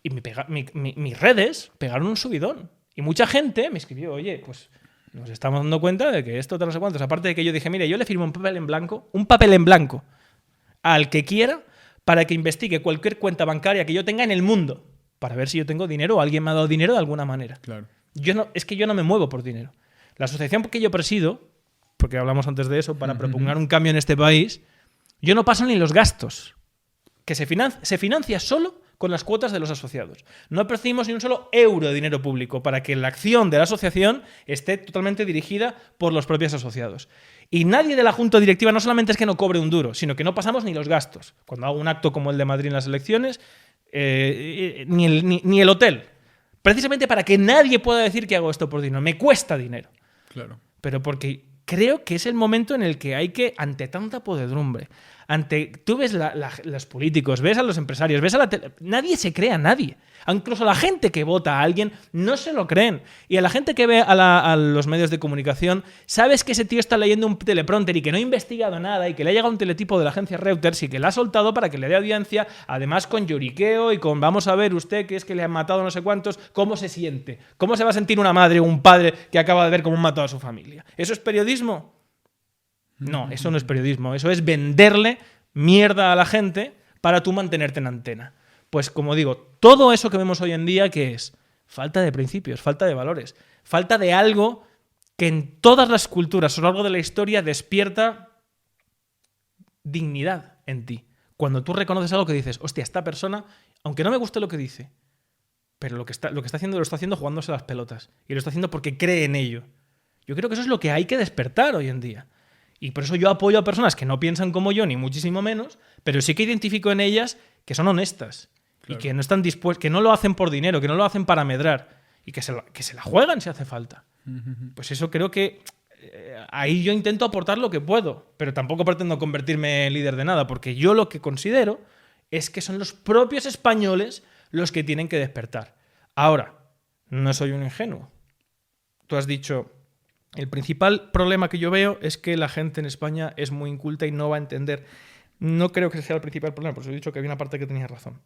Y mis redes pegaron un subidón. Y mucha gente me escribió, oye, pues nos estamos dando cuenta de que esto, no sé cuántos. Aparte de que yo dije, mire, yo le firmo un papel en blanco al que quiera para que investigue cualquier cuenta bancaria que yo tenga en el mundo para ver si yo tengo dinero o alguien me ha dado dinero de alguna manera. Claro. Es que yo no me muevo por dinero. La asociación que yo presido, porque hablamos antes de eso, para propugnar un cambio en este país, yo no paso ni los gastos, que se financia solo con las cuotas de los asociados. No percibimos ni un solo euro de dinero público para que la acción de la asociación esté totalmente dirigida por los propios asociados. Y nadie de la junta directiva no solamente es que no cobre un duro, sino que no pasamos ni los gastos. Cuando hago un acto como el de Madrid en las elecciones, ni el hotel. Precisamente para que nadie pueda decir que hago esto por dinero. Me cuesta dinero. Claro. Pero porque creo que es el momento en el que hay que, ante tanta podredumbre, tú ves los políticos, ves a los empresarios, ves a la tele, nadie se cree a nadie. Incluso la gente que vota a alguien no se lo creen. Y a la gente que ve a los medios de comunicación, sabes que ese tío está leyendo un teleprompter y que no ha investigado nada y que le ha llegado un teletipo de la agencia Reuters y que le ha soltado para que le dé audiencia, además con lloriqueo y con vamos a ver usted que es que le han matado no sé cuántos, cómo se siente, cómo se va a sentir una madre o un padre que acaba de ver cómo han matado a su familia. ¿Eso es periodismo? No, eso no es periodismo, eso es venderle mierda a la gente para tú mantenerte en antena. Pues como digo, todo eso que vemos hoy en día, ¿qué es? Falta de principios, falta de valores, falta de algo que en todas las culturas a lo largo de la historia despierta dignidad en ti. Cuando tú reconoces algo que dices, hostia, esta persona, aunque no me guste lo que dice, pero lo que está haciendo lo está haciendo jugándose las pelotas y lo está haciendo porque cree en ello. Yo creo que eso es lo que hay que despertar hoy en día. Y por eso yo apoyo a personas que no piensan como yo, ni muchísimo menos, pero sí que identifico en ellas que son honestas. Claro. Y que no están dispuestos, que no lo hacen por dinero, que no lo hacen para medrar y que se la juegan si hace falta. Pues eso creo que ahí yo intento aportar lo que puedo, pero tampoco pretendo convertirme en líder de nada, porque yo lo que considero es que son los propios españoles los que tienen que despertar. Ahora, no soy un ingenuo. Tú has dicho, el principal problema que yo veo es que la gente en España es muy inculta y no va a entender. No creo que sea el principal problema, por eso he dicho que había una parte que tenía razón.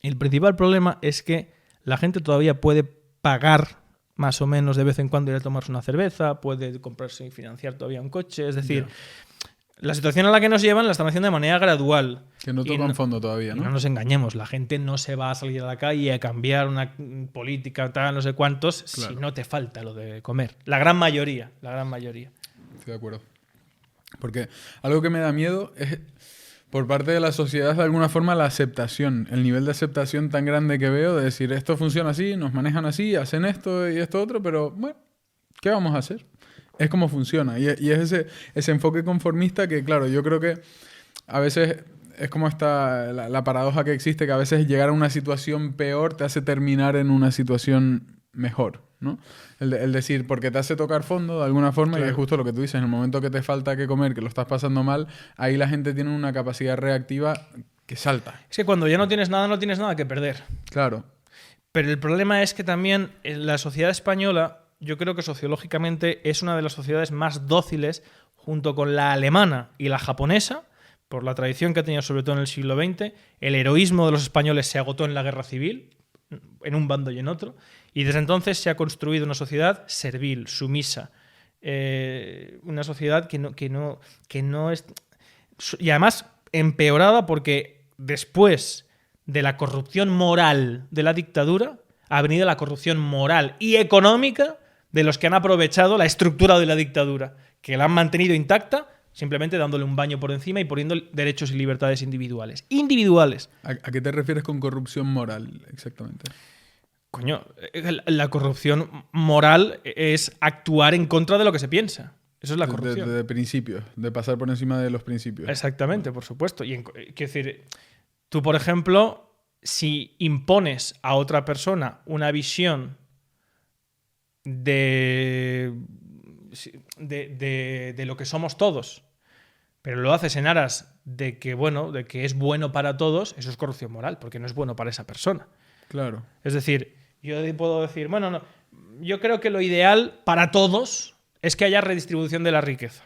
El principal problema es que la gente todavía puede pagar más o menos de vez en cuando ir a tomarse una cerveza, puede comprarse y financiar todavía un coche. Es decir, la situación a la que nos llevan la están haciendo de manera gradual. Que no tocan fondo todavía, ¿no? Y no nos engañemos, la gente no se va a salir a la calle a cambiar una política, tal, no sé cuántos, claro, si no te falta lo de comer. La gran mayoría. Estoy de acuerdo. Porque algo que me da miedo es, por parte de la sociedad, de alguna forma, la aceptación. El nivel de aceptación tan grande que veo de decir, esto funciona así, nos manejan así, hacen esto y esto otro, pero bueno, ¿qué vamos a hacer? Es como funciona. Y es ese enfoque conformista que, claro, yo creo que a veces es como la paradoja que existe, que a veces llegar a una situación peor te hace terminar en una situación mejor, ¿no? El decir, porque te hace tocar fondo de alguna forma, claro. Y es justo lo que tú dices, en el momento que te falta que comer, que lo estás pasando mal, ahí la gente tiene una capacidad reactiva que salta. Es que cuando ya no tienes nada que perder. Claro. Pero el problema es que también la sociedad española, yo creo que sociológicamente es una de las sociedades más dóciles, junto con la alemana y la japonesa, por la tradición que ha tenido sobre todo en el siglo XX. El heroísmo de los españoles se agotó en la guerra civil, en un bando y en otro, y desde entonces se ha construido una sociedad servil, sumisa, una sociedad que no es... Y además empeorada porque después de la corrupción moral de la dictadura ha venido la corrupción moral y económica de los que han aprovechado la estructura de la dictadura, que la han mantenido intacta simplemente dándole un baño por encima y poniendo derechos y libertades individuales. ¡Individuales! ¿A qué te refieres con corrupción moral, exactamente? Coño, la corrupción moral es actuar en contra de lo que se piensa. Eso es la corrupción. De principios, de pasar por encima de los principios. Exactamente, por supuesto. Quiero decir, tú, por ejemplo, si impones a otra persona una visión de lo que somos todos, pero lo haces en aras de que es bueno para todos, eso es corrupción moral, porque no es bueno para esa persona. Claro. Es decir, yo puedo decir, yo creo que lo ideal para todos es que haya redistribución de la riqueza.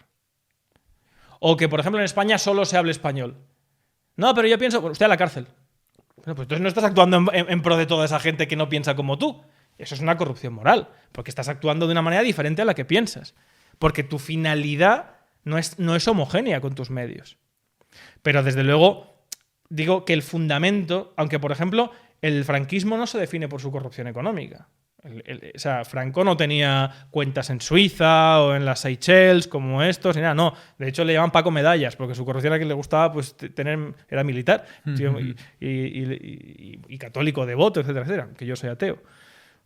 O que, por ejemplo, en España solo se hable español. No, pero yo pienso, usted a la cárcel. Bueno, pues entonces no estás actuando en pro de toda esa gente que no piensa como tú. Eso es una corrupción moral, porque estás actuando de una manera diferente a la que piensas. Porque tu finalidad no es homogénea con tus medios. Pero desde luego, digo que el fundamento, aunque por ejemplo el franquismo no se define por su corrupción económica. O sea, Franco no tenía cuentas en Suiza o en las Seychelles como estos, ni nada, no. De hecho, le llaman Paco Medallas, porque su corrupción era que le gustaba pues, era militar, tío, y católico devoto, etcétera, etcétera, que yo soy ateo.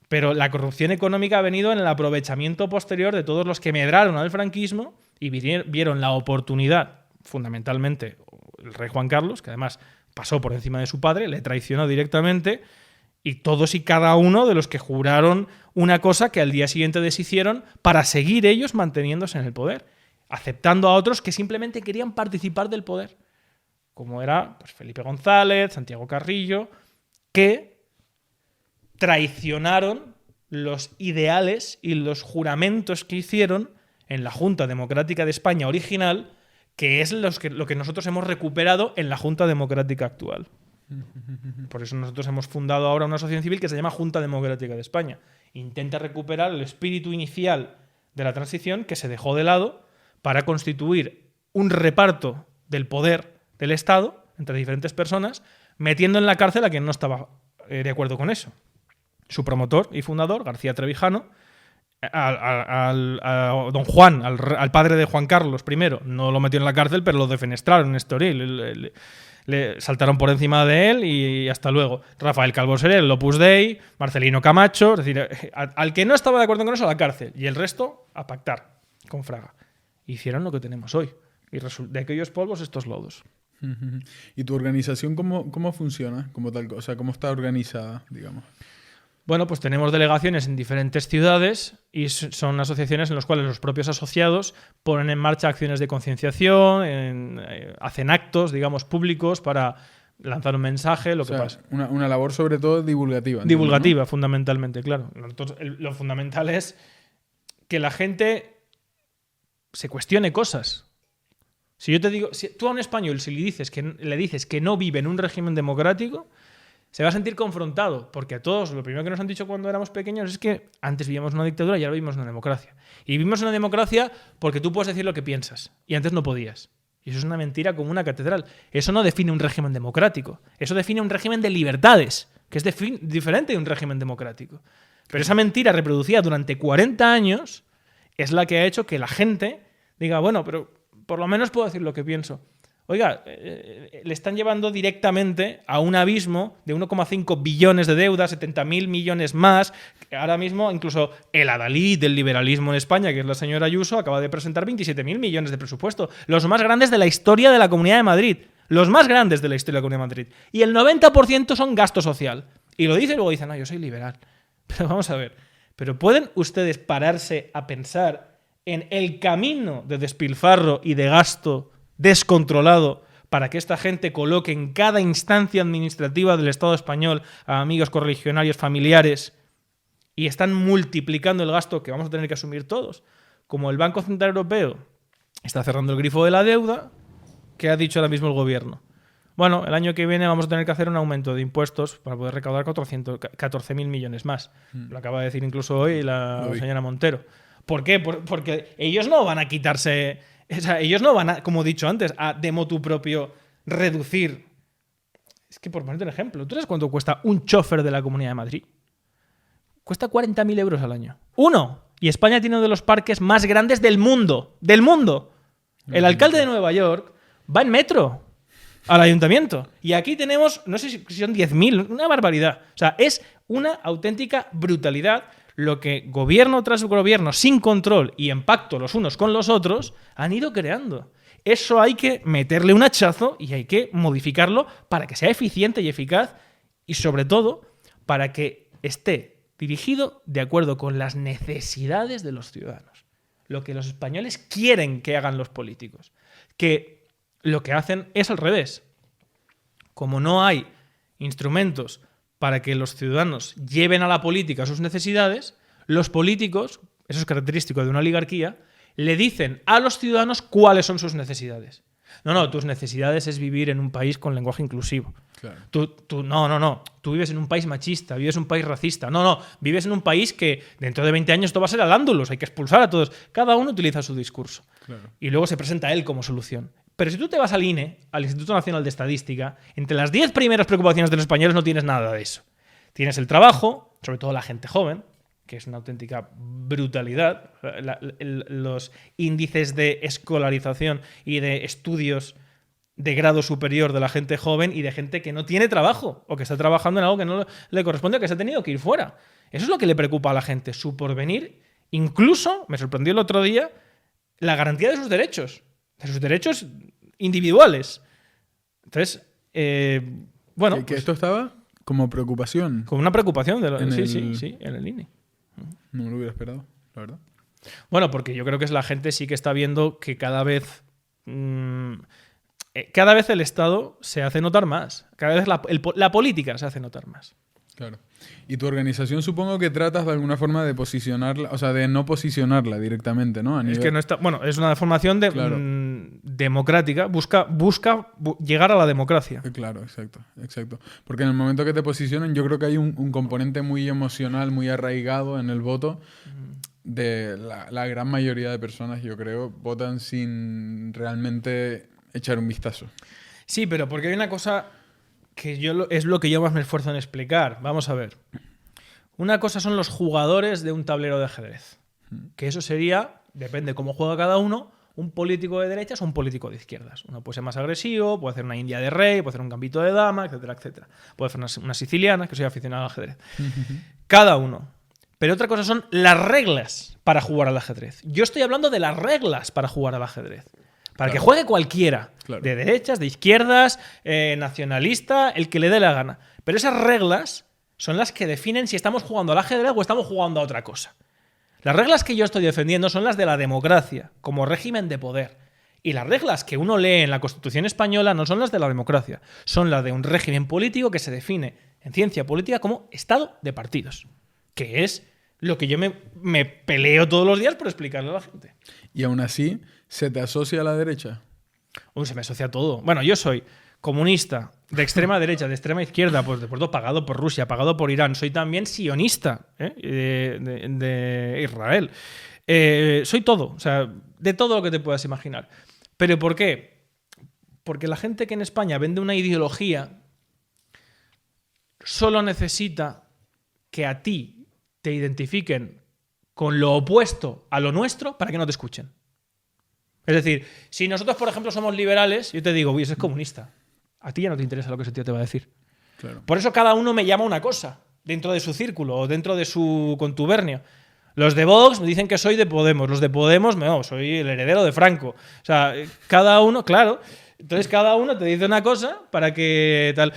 Pero la corrupción económica ha venido en el aprovechamiento posterior de todos los que medraron al franquismo y vieron la oportunidad, fundamentalmente el rey Juan Carlos, que además pasó por encima de su padre, le traicionó directamente, y todos y cada uno de los que juraron una cosa que al día siguiente deshicieron para seguir ellos manteniéndose en el poder, aceptando a otros que simplemente querían participar del poder, como era pues, Felipe González, Santiago Carrillo, que traicionaron los ideales y los juramentos que hicieron en la Junta Democrática de España original, que es lo que nosotros hemos recuperado en la Junta Democrática actual. Por eso nosotros hemos fundado ahora una asociación civil que se llama Junta Democrática de España. Intenta recuperar el espíritu inicial de la transición que se dejó de lado para constituir un reparto del poder del Estado entre diferentes personas, metiendo en la cárcel a quien no estaba de acuerdo con eso. Su promotor y fundador, García Trevijano, a don Juan, al padre de Juan Carlos I, no lo metió en la cárcel, pero lo defenestraron en Estoril. Le saltaron por encima de él y hasta luego. Rafael Calvo Seré, Opus Dei, Marcelino Camacho, es decir, al que no estaba de acuerdo con eso, a la cárcel. Y el resto, a pactar con Fraga. Hicieron lo que tenemos hoy. Y de aquellos polvos, estos lodos. ¿Y tu organización cómo funciona? O sea, ¿cómo está organizada, digamos? Bueno, pues tenemos delegaciones en diferentes ciudades y son asociaciones en las cuales los propios asociados ponen en marcha acciones de concienciación, hacen actos, digamos, públicos para lanzar un mensaje, que pasa. Una labor sobre todo divulgativa. Divulgativa, ¿no? Fundamentalmente, claro. Lo fundamental es que la gente se cuestione cosas. Si yo te digo, si tú a un español le dices que no vive en un régimen democrático, se va a sentir confrontado, porque a todos lo primero que nos han dicho cuando éramos pequeños es que antes vivíamos una dictadura y ahora vivimos una democracia. Y vivimos una democracia porque tú puedes decir lo que piensas y antes no podías. Y eso es una mentira como una catedral. Eso no define un régimen democrático. Eso define un régimen de libertades, que es diferente de un régimen democrático. Pero esa mentira reproducida durante 40 años es la que ha hecho que la gente diga, bueno, pero por lo menos puedo decir lo que pienso. Oiga, le están llevando directamente a un abismo de 1,5 billones de deuda, 70.000 millones más. Ahora mismo, incluso el adalid del liberalismo en España, que es la señora Ayuso, acaba de presentar 27.000 millones de presupuesto. Los más grandes de la historia de la Comunidad de Madrid. Los más grandes de la historia de la Comunidad de Madrid. Y el 90% son gasto social. Y lo dice y luego dice, no, yo soy liberal. Pero vamos a ver. ¿Pero pueden ustedes pararse a pensar en el camino de despilfarro y de gasto descontrolado para que esta gente coloque en cada instancia administrativa del Estado español a amigos correligionarios familiares y están multiplicando el gasto que vamos a tener que asumir todos? Como el Banco Central Europeo está cerrando el grifo de la deuda, ¿qué ha dicho ahora mismo el gobierno? Bueno, el año que viene vamos a tener que hacer un aumento de impuestos para poder recaudar 14.000 millones más. Lo acaba de decir incluso hoy la señora Montero. ¿Por qué? Porque ellos no van a quitarse... O sea, ellos no van a, como he dicho antes, a de motu propio reducir. Es que por ponerte un ejemplo, ¿tú sabes cuánto cuesta un chofer de la Comunidad de Madrid? Cuesta 40.000 euros al año. ¡Uno! Y España tiene uno de los parques más grandes del mundo. ¡Del mundo! El alcalde de Nueva York va en metro al ayuntamiento. Y aquí tenemos, no sé si son 10.000, una barbaridad. O sea, es una auténtica brutalidad lo que gobierno tras gobierno, sin control y en pacto los unos con los otros, han ido creando. Eso hay que meterle un hachazo y hay que modificarlo para que sea eficiente y eficaz y, sobre todo, para que esté dirigido de acuerdo con las necesidades de los ciudadanos. Lo que los españoles quieren que hagan los políticos. Que lo que hacen es al revés. Como no hay instrumentos para que los ciudadanos lleven a la política sus necesidades, los políticos, eso es característico de una oligarquía, le dicen a los ciudadanos cuáles son sus necesidades. No, tus necesidades es vivir en un país con lenguaje inclusivo. Claro. No. Tú vives en un país machista, vives en un país racista. No. Vives en un país que dentro de 20 años esto va a ser al-Ándalus, hay que expulsar a todos. Cada uno utiliza su discurso. Claro. Y luego se presenta a él como solución. Pero si tú te vas al INE, al Instituto Nacional de Estadística, entre las 10 primeras preocupaciones de los españoles no tienes nada de eso. Tienes el trabajo, sobre todo la gente joven, que es una auténtica brutalidad. Los índices de escolarización y de estudios de grado superior de la gente joven y de gente que no tiene trabajo o que está trabajando en algo que no le corresponde o que se ha tenido que ir fuera. Eso es lo que le preocupa a la gente, su porvenir. Incluso, me sorprendió el otro día, la garantía de sus derechos individuales. Entonces, bueno... ¿Que esto estaba como preocupación? Como una preocupación. Sí, en el INE. No me lo hubiera esperado, la verdad. Bueno, porque yo creo que la gente sí que está viendo que cada vez el Estado se hace notar más. Cada vez la política se hace notar más. Claro. Y tu organización supongo que tratas de alguna forma de posicionarla, o sea, de no posicionarla directamente, ¿no? Es que no está, bueno, es una formación democrática, busca llegar a la democracia. Claro, exacto. Porque en el momento que te posicionen, yo creo que hay un componente muy emocional, muy arraigado en el voto. De la gran mayoría de personas, yo creo, votan sin realmente echar un vistazo. Sí, pero porque hay una cosa que es lo que yo más me esfuerzo en explicar. Vamos a ver. Una cosa son los jugadores de un tablero de ajedrez. Que eso sería, depende cómo juega cada uno, un político de derechas o un político de izquierdas. Uno puede ser más agresivo, puede hacer una india de rey, puede hacer un gambito de dama, etcétera, etcétera. Puede hacer una siciliana, que soy aficionado al ajedrez. Cada uno. Pero otra cosa son las reglas para jugar al ajedrez. Yo estoy hablando de las reglas para jugar al ajedrez. Para que juegue cualquiera, de derechas, de izquierdas, nacionalista, el que le dé la gana. Pero esas reglas son las que definen si estamos jugando al ajedrez o estamos jugando a otra cosa. Las reglas que yo estoy defendiendo son las de la democracia, como régimen de poder. Y las reglas que uno lee en la Constitución española no son las de la democracia, son las de un régimen político que se define en ciencia política como Estado de partidos, que es lo que yo me peleo todos los días por explicarle a la gente. Y aún así, ¿se te asocia a la derecha? Se me asocia todo. Bueno, yo soy comunista, de extrema derecha, de extrema izquierda, pues de pronto pagado por Rusia, pagado por Irán. Soy también sionista de Israel. Soy todo, o sea, de todo lo que te puedas imaginar. ¿Pero por qué? Porque la gente que en España vende una ideología solo necesita que a ti te identifiquen con lo opuesto a lo nuestro para que no te escuchen. Es decir, si nosotros, por ejemplo, somos liberales, yo te digo, uy, ese es comunista. A ti ya no te interesa lo que ese tío te va a decir. Claro. Por eso cada uno me llama una cosa dentro de su círculo o dentro de su contubernio. Los de Vox me dicen que soy de Podemos. Los de Podemos, no, soy el heredero de Franco. O sea, cada uno, claro. Entonces cada uno te dice una cosa para que tal.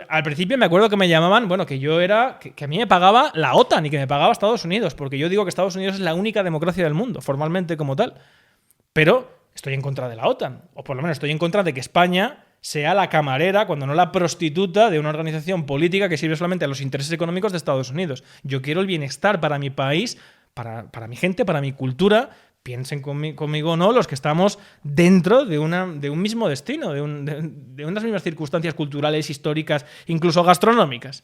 Al principio me acuerdo que me llamaban, bueno, que yo era. Que a mí me pagaba la OTAN y que me pagaba Estados Unidos, porque yo digo que Estados Unidos es la única democracia del mundo, formalmente como tal. Pero estoy en contra de la OTAN. O por lo menos estoy en contra de que España sea la camarera, cuando no la prostituta, de una organización política que sirve solamente a los intereses económicos de Estados Unidos. Yo quiero el bienestar para mi país, para mi gente, para mi cultura. Piensen conmigo o no los que estamos dentro de un mismo destino, de unas mismas circunstancias culturales, históricas, incluso gastronómicas.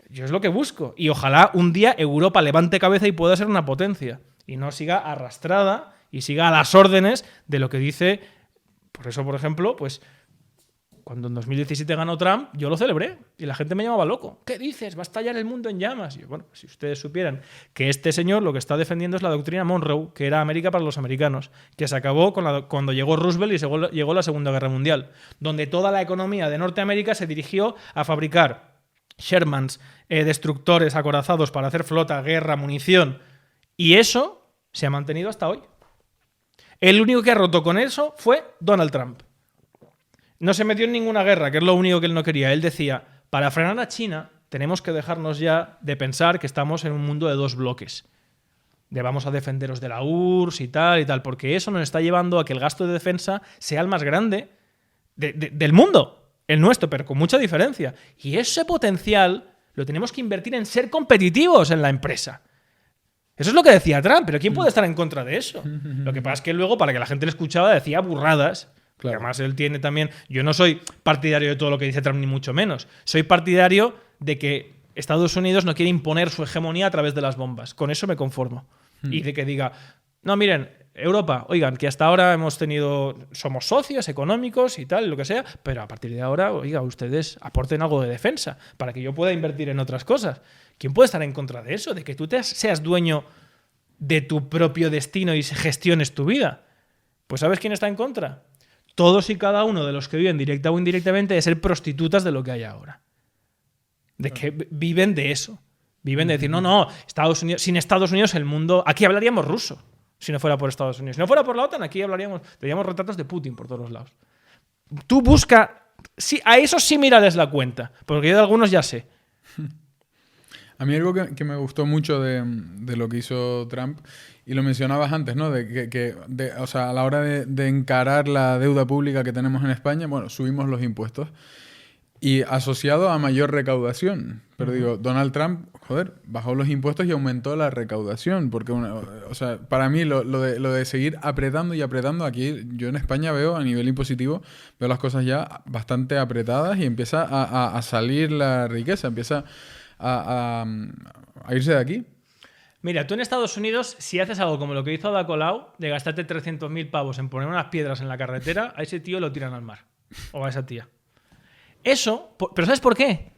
Yo es lo que busco. Y ojalá un día Europa levante cabeza y pueda ser una potencia. Y no siga arrastrada y siga a las órdenes de lo que dice. Por eso, por ejemplo, pues cuando en 2017 ganó Trump, yo lo celebré y la gente me llamaba loco. ¿Qué dices? Va a estallar el mundo en llamas. Y yo, bueno, si ustedes supieran que este señor lo que está defendiendo es la doctrina Monroe, que era América para los americanos, que se acabó cuando llegó Roosevelt y llegó la Segunda Guerra Mundial, donde toda la economía de Norteamérica se dirigió a fabricar Shermans, destructores acorazados para hacer flota, guerra, munición. Y eso se ha mantenido hasta hoy. El único que ha roto con eso fue Donald Trump. No se metió en ninguna guerra, que es lo único que él no quería. Él decía, para frenar a China tenemos que dejarnos ya de pensar que estamos en un mundo de dos bloques. De vamos a defenderos de la URSS y tal, porque eso nos está llevando a que el gasto de defensa sea el más grande del mundo, el nuestro, pero con mucha diferencia. Y ese potencial lo tenemos que invertir en ser competitivos en la empresa. Eso es lo que decía Trump, pero ¿quién puede estar en contra de eso? Lo que pasa es que luego, para que la gente le escuchaba, decía burradas. Claro. Además, él tiene también... Yo no soy partidario de todo lo que dice Trump, ni mucho menos. Soy partidario de que Estados Unidos no quiere imponer su hegemonía a través de las bombas. Con eso me conformo. Y de que diga, no, miren, Europa, oigan, que hasta ahora somos socios económicos y tal, lo que sea, pero a partir de ahora, oiga, ustedes aporten algo de defensa para que yo pueda invertir en otras cosas. ¿Quién puede estar en contra de eso? De que tú seas dueño de tu propio destino y gestiones tu vida. Pues ¿sabes quién está en contra? Todos y cada uno de los que viven directa o indirectamente de ser prostitutas de lo que hay ahora. De que viven de eso. Viven de decir, no, sin Estados Unidos el mundo... Aquí hablaríamos ruso, si no fuera por Estados Unidos. Si no fuera por la OTAN, aquí tendríamos retratos de Putin por todos los lados. Tú busca... a eso sí mírales la cuenta, porque yo de algunos ya sé. A mí algo que me gustó mucho de lo que hizo Trump, y lo mencionabas antes, ¿no? O sea, a la hora de encarar la deuda pública que tenemos en España, bueno, subimos los impuestos. Y asociado a mayor recaudación. Pero digo, Donald Trump, bajó los impuestos y aumentó la recaudación. Porque, o sea, para mí lo de seguir apretando y apretando, aquí yo en España veo a nivel impositivo, veo las cosas ya bastante apretadas y empieza a salir la riqueza, empieza a irse de aquí. Mira, tú en Estados Unidos, si haces algo como lo que hizo Ada Colau, de gastarte 300.000 pavos en poner unas piedras en la carretera, a ese tío lo tiran al mar. O a esa tía. Eso, pero ¿sabes por qué?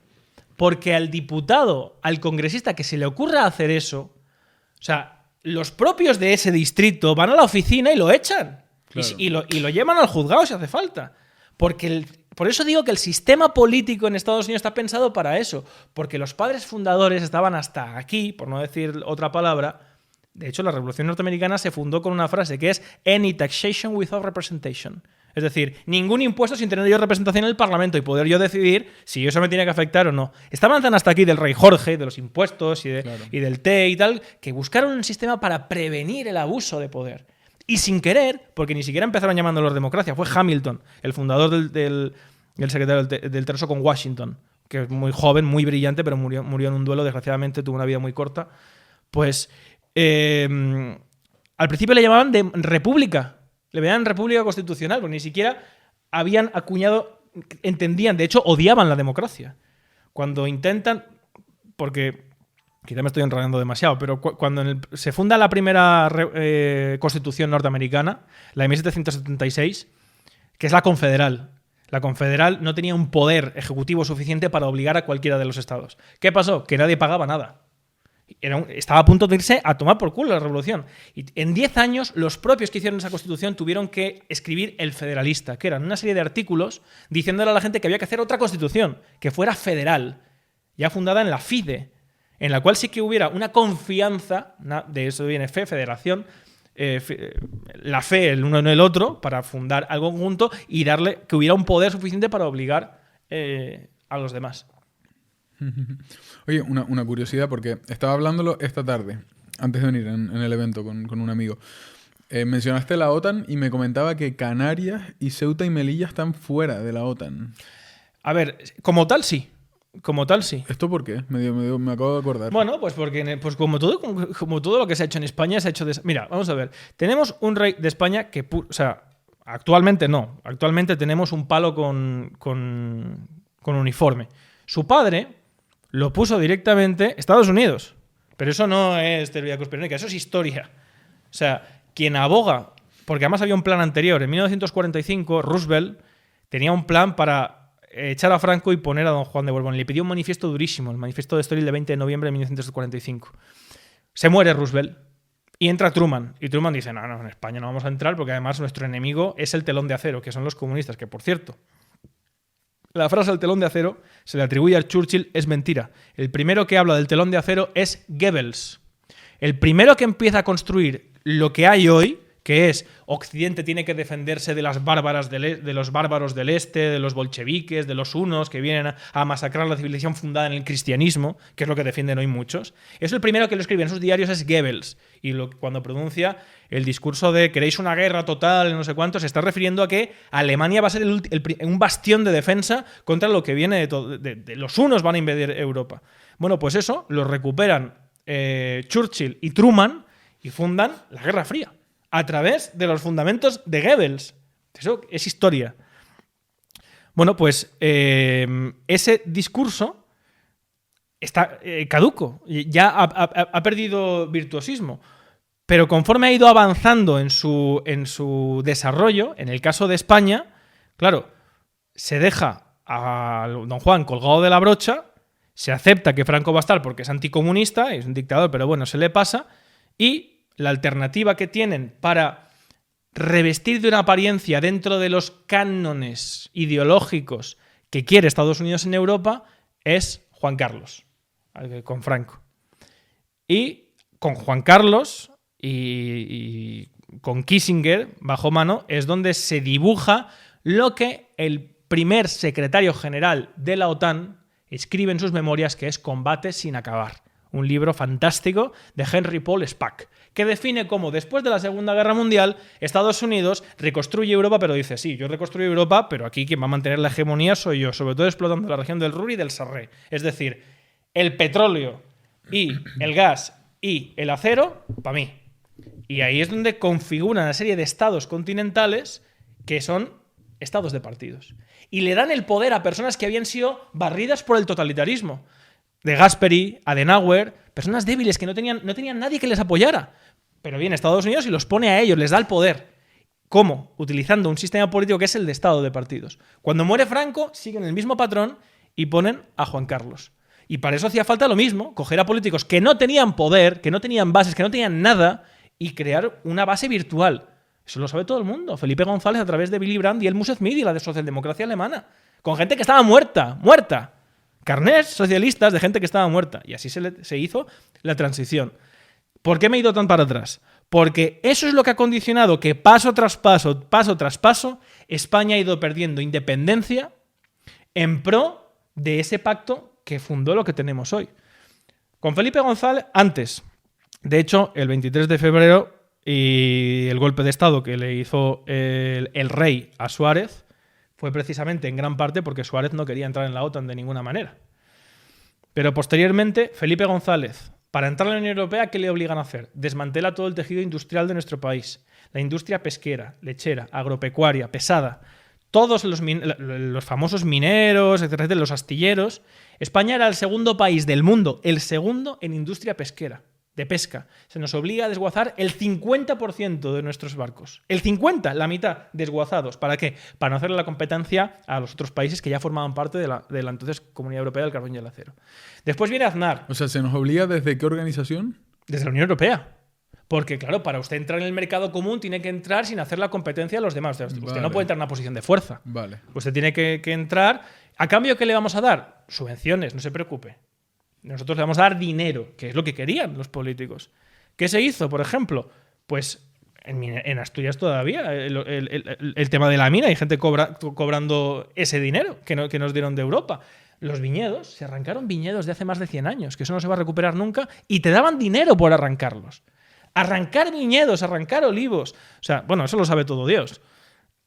Porque al diputado, al congresista que se le ocurra hacer eso, o sea, los propios de ese distrito van a la oficina y lo echan. Claro. Y lo llevan al juzgado si hace falta. Por eso digo que el sistema político en Estados Unidos está pensado para eso. Porque los padres fundadores estaban hasta aquí, por no decir otra palabra. De hecho, la Revolución Norteamericana se fundó con una frase que es "Any taxation without representation". Es decir, ningún impuesto sin tener yo representación en el Parlamento y poder yo decidir si eso me tiene que afectar o no. Estaban tan hasta aquí del rey Jorge, de los impuestos y del té y tal, que buscaron un sistema para prevenir el abuso de poder. Y sin querer, porque ni siquiera empezaron llamándolo democracia, fue Hamilton, el fundador del secretario del Tesoro con Washington, que es muy joven, muy brillante, pero murió en un duelo, desgraciadamente tuvo una vida muy corta. Pues al principio le llamaban de república. Le veían república constitucional, porque ni siquiera habían acuñado, entendían, de hecho odiaban la democracia. Cuando intentan, porque quizá me estoy enredando demasiado, pero cuando se funda la primera constitución norteamericana, la de 1776, que es la confederal. La confederal no tenía un poder ejecutivo suficiente para obligar a cualquiera de los estados. ¿Qué pasó? Que nadie pagaba nada. Estaba a punto de irse a tomar por culo la revolución. Y en 10 años, los propios que hicieron esa constitución tuvieron que escribir el Federalista, que eran una serie de artículos diciéndole a la gente que había que hacer otra constitución, que fuera federal, ya fundada en la FIDE, en la cual sí que hubiera una confianza, de eso viene fe, federación, la fe el uno en el otro, para fundar algo conjunto y darle que hubiera un poder suficiente para obligar a los demás. Oye, una curiosidad, porque estaba hablándolo esta tarde, antes de venir en el evento con un amigo. Mencionaste la OTAN y me comentaba que Canarias y Ceuta y Melilla están fuera de la OTAN. A ver, como tal sí. Como tal, sí. ¿Esto por qué? Me acabo de acordar. Bueno, pues porque como todo lo que se ha hecho en España se ha hecho... Mira, vamos a ver. Tenemos un rey de España que... O sea, actualmente no. Actualmente tenemos un palo con uniforme. Su padre lo puso directamente Estados Unidos. Pero eso no es teoría conspiranoica, eso es historia. O sea, quien aboga... Porque además había un plan anterior. En 1945, Roosevelt tenía un plan para echar a Franco y poner a don Juan de Borbón. Le pidió un manifiesto durísimo, el manifiesto de Estoril de 20 de noviembre de 1945. Se muere Roosevelt y entra Truman. Y Truman dice, no, en España no vamos a entrar porque además nuestro enemigo es el telón de acero, que son los comunistas, que por cierto, la frase del telón de acero se le atribuye a Churchill, es mentira. El primero que habla del telón de acero es Goebbels. El primero que empieza a construir lo que hay hoy, que es Occidente tiene que defenderse de los bárbaros del este, de los bolcheviques, de los hunos que vienen a masacrar la civilización fundada en el cristianismo, que es lo que defienden hoy muchos. Eso el primero que lo escribe en sus diarios es Goebbels. Y cuando pronuncia el discurso de queréis una guerra total, no sé cuánto, se está refiriendo a que Alemania va a ser un bastión de defensa contra lo que viene de los hunos van a invadir Europa. Bueno, pues eso lo recuperan Churchill y Truman y fundan la Guerra Fría a través de los fundamentos de Goebbels. Eso es historia. Bueno, pues ese discurso está caduco, ya ha perdido virtuosismo. Pero conforme ha ido avanzando en su desarrollo, en el caso de España, claro, se deja a don Juan colgado de la brocha, se acepta que Franco va a estar porque es anticomunista, es un dictador, pero bueno, se le pasa, y la alternativa que tienen para revestir de una apariencia dentro de los cánones ideológicos que quiere Estados Unidos en Europa es Juan Carlos, con Franco. Y con Juan Carlos y con Kissinger bajo mano es donde se dibuja lo que el primer secretario general de la OTAN escribe en sus memorias, que es Combate sin acabar. Un libro fantástico de Henry Paul Spack, que define cómo después de la Segunda Guerra Mundial Estados Unidos reconstruye Europa, pero dice, sí, yo reconstruyo Europa, pero aquí quien va a mantener la hegemonía soy yo, sobre todo explotando la región del Ruhr y del Sarre. Es decir, el petróleo y el gas y el acero, para mí. Y ahí es donde configuran una serie de estados continentales que son estados de partidos. Y le dan el poder a personas que habían sido barridas por el totalitarismo. De Gasperi, Adenauer, personas débiles que no tenían nadie que les apoyara. Pero viene Estados Unidos y los pone a ellos, les da el poder. ¿Cómo? Utilizando un sistema político que es el de Estado de partidos. Cuando muere Franco, siguen el mismo patrón y ponen a Juan Carlos. Y para eso hacía falta lo mismo, coger a políticos que no tenían poder, que no tenían bases, que no tenían nada, y crear una base virtual. Eso lo sabe todo el mundo. Felipe González a través de Willy Brandt y Helmut Schmidt y la de socialdemocracia alemana. Con gente que estaba muerta. Carnés socialistas de gente que estaba muerta. Y así se hizo la transición. ¿Por qué me he ido tan para atrás? Porque eso es lo que ha condicionado que paso tras paso, España ha ido perdiendo independencia en pro de ese pacto que fundó lo que tenemos hoy. Con Felipe González, antes. De hecho, el 23 de febrero y el golpe de Estado que le hizo el rey a Suárez fue precisamente en gran parte porque Suárez no quería entrar en la OTAN de ninguna manera. Pero posteriormente, Felipe González, para entrar en la Unión Europea, ¿qué le obligan a hacer? Desmantela todo el tejido industrial de nuestro país. La industria pesquera, lechera, agropecuaria, pesada. Todos los famosos mineros, etcétera, los astilleros. España era el segundo país del mundo, el segundo en industria pesquera. de pesca. Se nos obliga a desguazar el 50% de nuestros barcos. El 50%, la mitad, desguazados. ¿Para qué? Para no hacerle la competencia a los otros países que ya formaban parte de la entonces Comunidad Europea del Carbón y el Acero. Después viene Aznar. O sea, ¿se nos obliga desde qué organización? Desde la Unión Europea. Porque, claro, para usted entrar en el mercado común tiene que entrar sin hacer la competencia a los demás. Usted no puede entrar en una posición de fuerza. Vale. Usted tiene que entrar. ¿A cambio qué le vamos a dar? Subvenciones, no se preocupe. Nosotros le vamos a dar dinero, que es lo que querían los políticos. ¿Qué se hizo, por ejemplo? Pues en Asturias todavía el tema de la mina, hay gente cobrando ese dinero que nos dieron de Europa. Los viñedos, se arrancaron viñedos de hace más de 100 años, que eso no se va a recuperar nunca, y te daban dinero por arrancarlos. Arrancar viñedos, arrancar olivos. O sea, bueno, eso lo sabe todo Dios.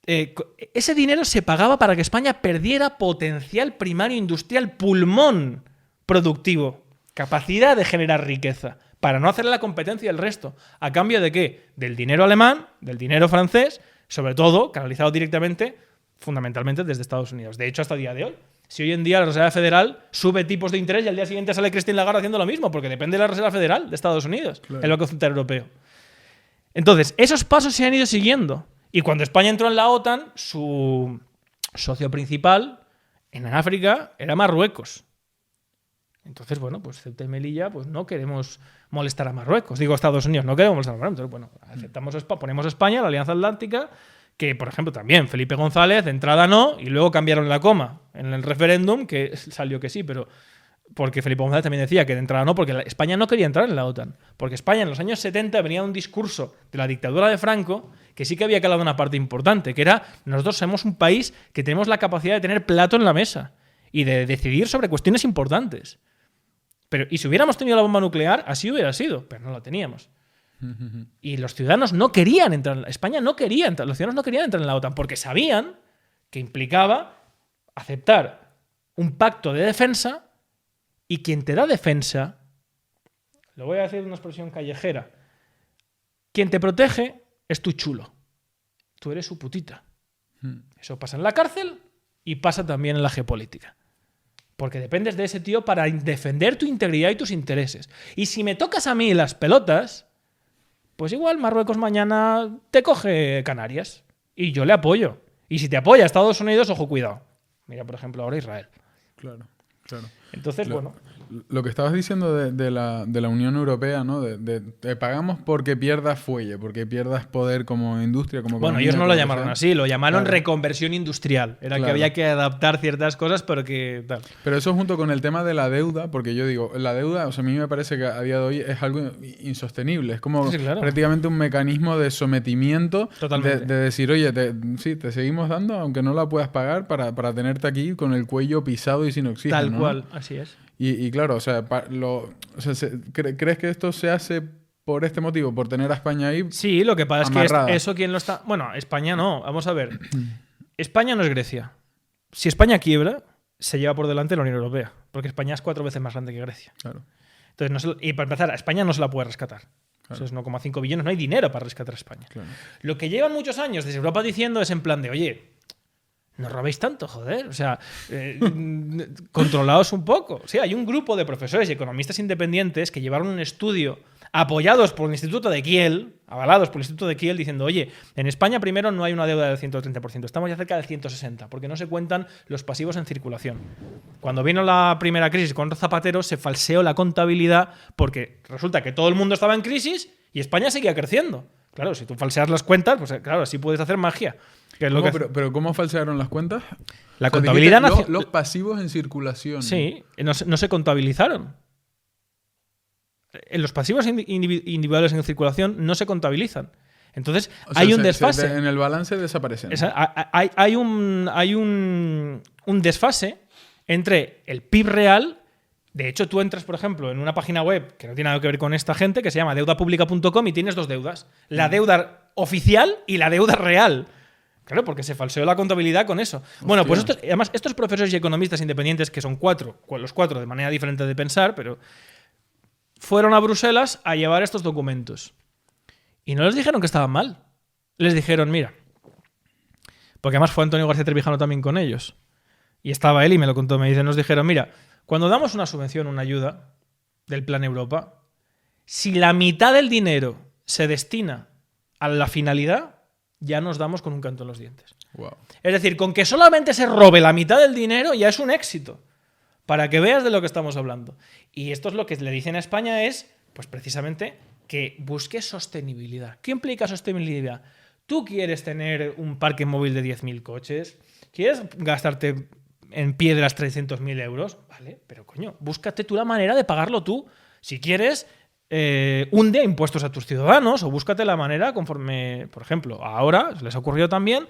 Ese dinero se pagaba para que España perdiera potencial primario industrial, pulmón productivo, capacidad de generar riqueza, para no hacerle la competencia al resto. ¿A cambio de qué? Del dinero alemán, del dinero francés, sobre todo canalizado directamente, fundamentalmente desde Estados Unidos. De hecho, hasta el día de hoy. Si hoy en día la Reserva Federal sube tipos de interés y al día siguiente sale Christine Lagarde haciendo lo mismo, porque depende de la Reserva Federal de Estados Unidos, claro, el Banco Central Europeo. Entonces, esos pasos se han ido siguiendo. Y cuando España entró en la OTAN, su socio principal en África era Marruecos. Entonces, bueno, pues Ceuta y Melilla, pues no queremos molestar a Marruecos. Digo, Estados Unidos, no queremos molestar a Marruecos. Entonces, bueno, ponemos España, la Alianza Atlántica, que, por ejemplo, también Felipe González, de entrada no, y luego cambiaron la coma en el referéndum, que salió que sí, pero porque Felipe González también decía que de entrada no, porque España no quería entrar en la OTAN. Porque España en los años 70 venía un discurso de la dictadura de Franco que sí que había calado una parte importante, que era, nosotros somos un país que tenemos la capacidad de tener plato en la mesa y de decidir sobre cuestiones importantes. Y si hubiéramos tenido la bomba nuclear, así hubiera sido, pero no la teníamos. Y los ciudadanos no querían entrar, España no quería entrar, los ciudadanos no querían entrar en la OTAN porque sabían que implicaba aceptar un pacto de defensa, y quien te da defensa, lo voy a decir de una expresión callejera, quien te protege es tu chulo, tú eres su putita. Eso pasa en la cárcel y pasa también en la geopolítica. Porque dependes de ese tío para defender tu integridad y tus intereses. Y si me tocas a mí las pelotas, pues igual Marruecos mañana te coge Canarias. Y yo le apoyo. Y si te apoya Estados Unidos, ojo, cuidado. Mira, por ejemplo, ahora Israel. Claro, claro. Entonces, bueno. Lo que estabas diciendo de la Unión Europea, ¿no? Te pagamos porque pierdas fuelle, porque pierdas poder como industria, como bueno, ellos no lo llamaron así, lo llamaron reconversión industrial. Era que había que adaptar ciertas cosas, pero que tal. Pero eso junto con el tema de la deuda, porque yo digo, la deuda, o sea, a mí me parece que a día de hoy es algo insostenible. Es como prácticamente un mecanismo de sometimiento, de decir, oye, te seguimos dando, aunque no la puedas pagar, para tenerte aquí con el cuello pisado y sin oxígeno. Tal cual, así es. Y claro, o sea, ¿crees que esto se hace por este motivo? ¿Por tener a España ahí? Sí, lo que pasa amarrada? Es que eso quien lo está... Bueno, España no. Vamos a ver. España no es Grecia. Si España quiebra, se lleva por delante la Unión Europea. Porque España es 4 veces más grande que Grecia. Claro. Entonces, y para empezar, a España no se la puede rescatar. Claro. Esos 1,5 billones, no hay dinero para rescatar a España. Claro. Lo que llevan muchos años desde Europa diciendo es en plan de, oye, no robéis tanto, joder. O sea, controlaos un poco. O sea, hay un grupo de profesores y economistas independientes que llevaron un estudio apoyados por el Instituto de Kiel, avalados por el Instituto de Kiel, diciendo, oye, en España primero no hay una deuda del 130%, estamos ya cerca del 160%, porque no se cuentan los pasivos en circulación. Cuando vino la primera crisis con Zapatero, se falseó la contabilidad porque resulta que todo el mundo estaba en crisis y España seguía creciendo. Claro, si tú falseas las cuentas, pues claro, así puedes hacer magia. Que es lo que... ¿Pero cómo falsearon las cuentas? La contabilidad nacional. Los pasivos en circulación. Sí, no se contabilizaron. Los pasivos individuales en circulación no se contabilizan. Entonces, o sea, hay un desfase. En el balance desaparecen. Hay un desfase entre el PIB real. De hecho, tú entras, por ejemplo, en una página web que no tiene nada que ver con esta gente, que se llama deudapublica.com, y tienes dos deudas. La deuda oficial y la deuda real. Claro, porque se falseó la contabilidad con eso. Hostia. Bueno, pues además, estos profesores y economistas independientes, que son los cuatro de manera diferente de pensar, pero fueron a Bruselas a llevar estos documentos. Y no les dijeron que estaban mal. Les dijeron, mira, porque además fue Antonio García Trevijano también con ellos. Y estaba él y me lo contó. Me dice, nos dijeron, mira, cuando damos una subvención, una ayuda del Plan Europa, Si la mitad del dinero se destina a la finalidad, ya nos damos con un canto en los dientes. Wow. Es decir, con que solamente se robe la mitad del dinero ya es un éxito. Para que veas de lo que estamos hablando. Y esto es lo que le dicen a España es, pues precisamente, que busque sostenibilidad. ¿Qué implica sostenibilidad? Tú quieres tener un parque móvil de 10.000 coches, quieres gastarte en piedras 300.000 euros, ¿vale? Pero coño, búscate tú la manera de pagarlo tú. Si quieres, hunde impuestos a tus ciudadanos o búscate la manera conforme, por ejemplo, ahora les ha ocurrido también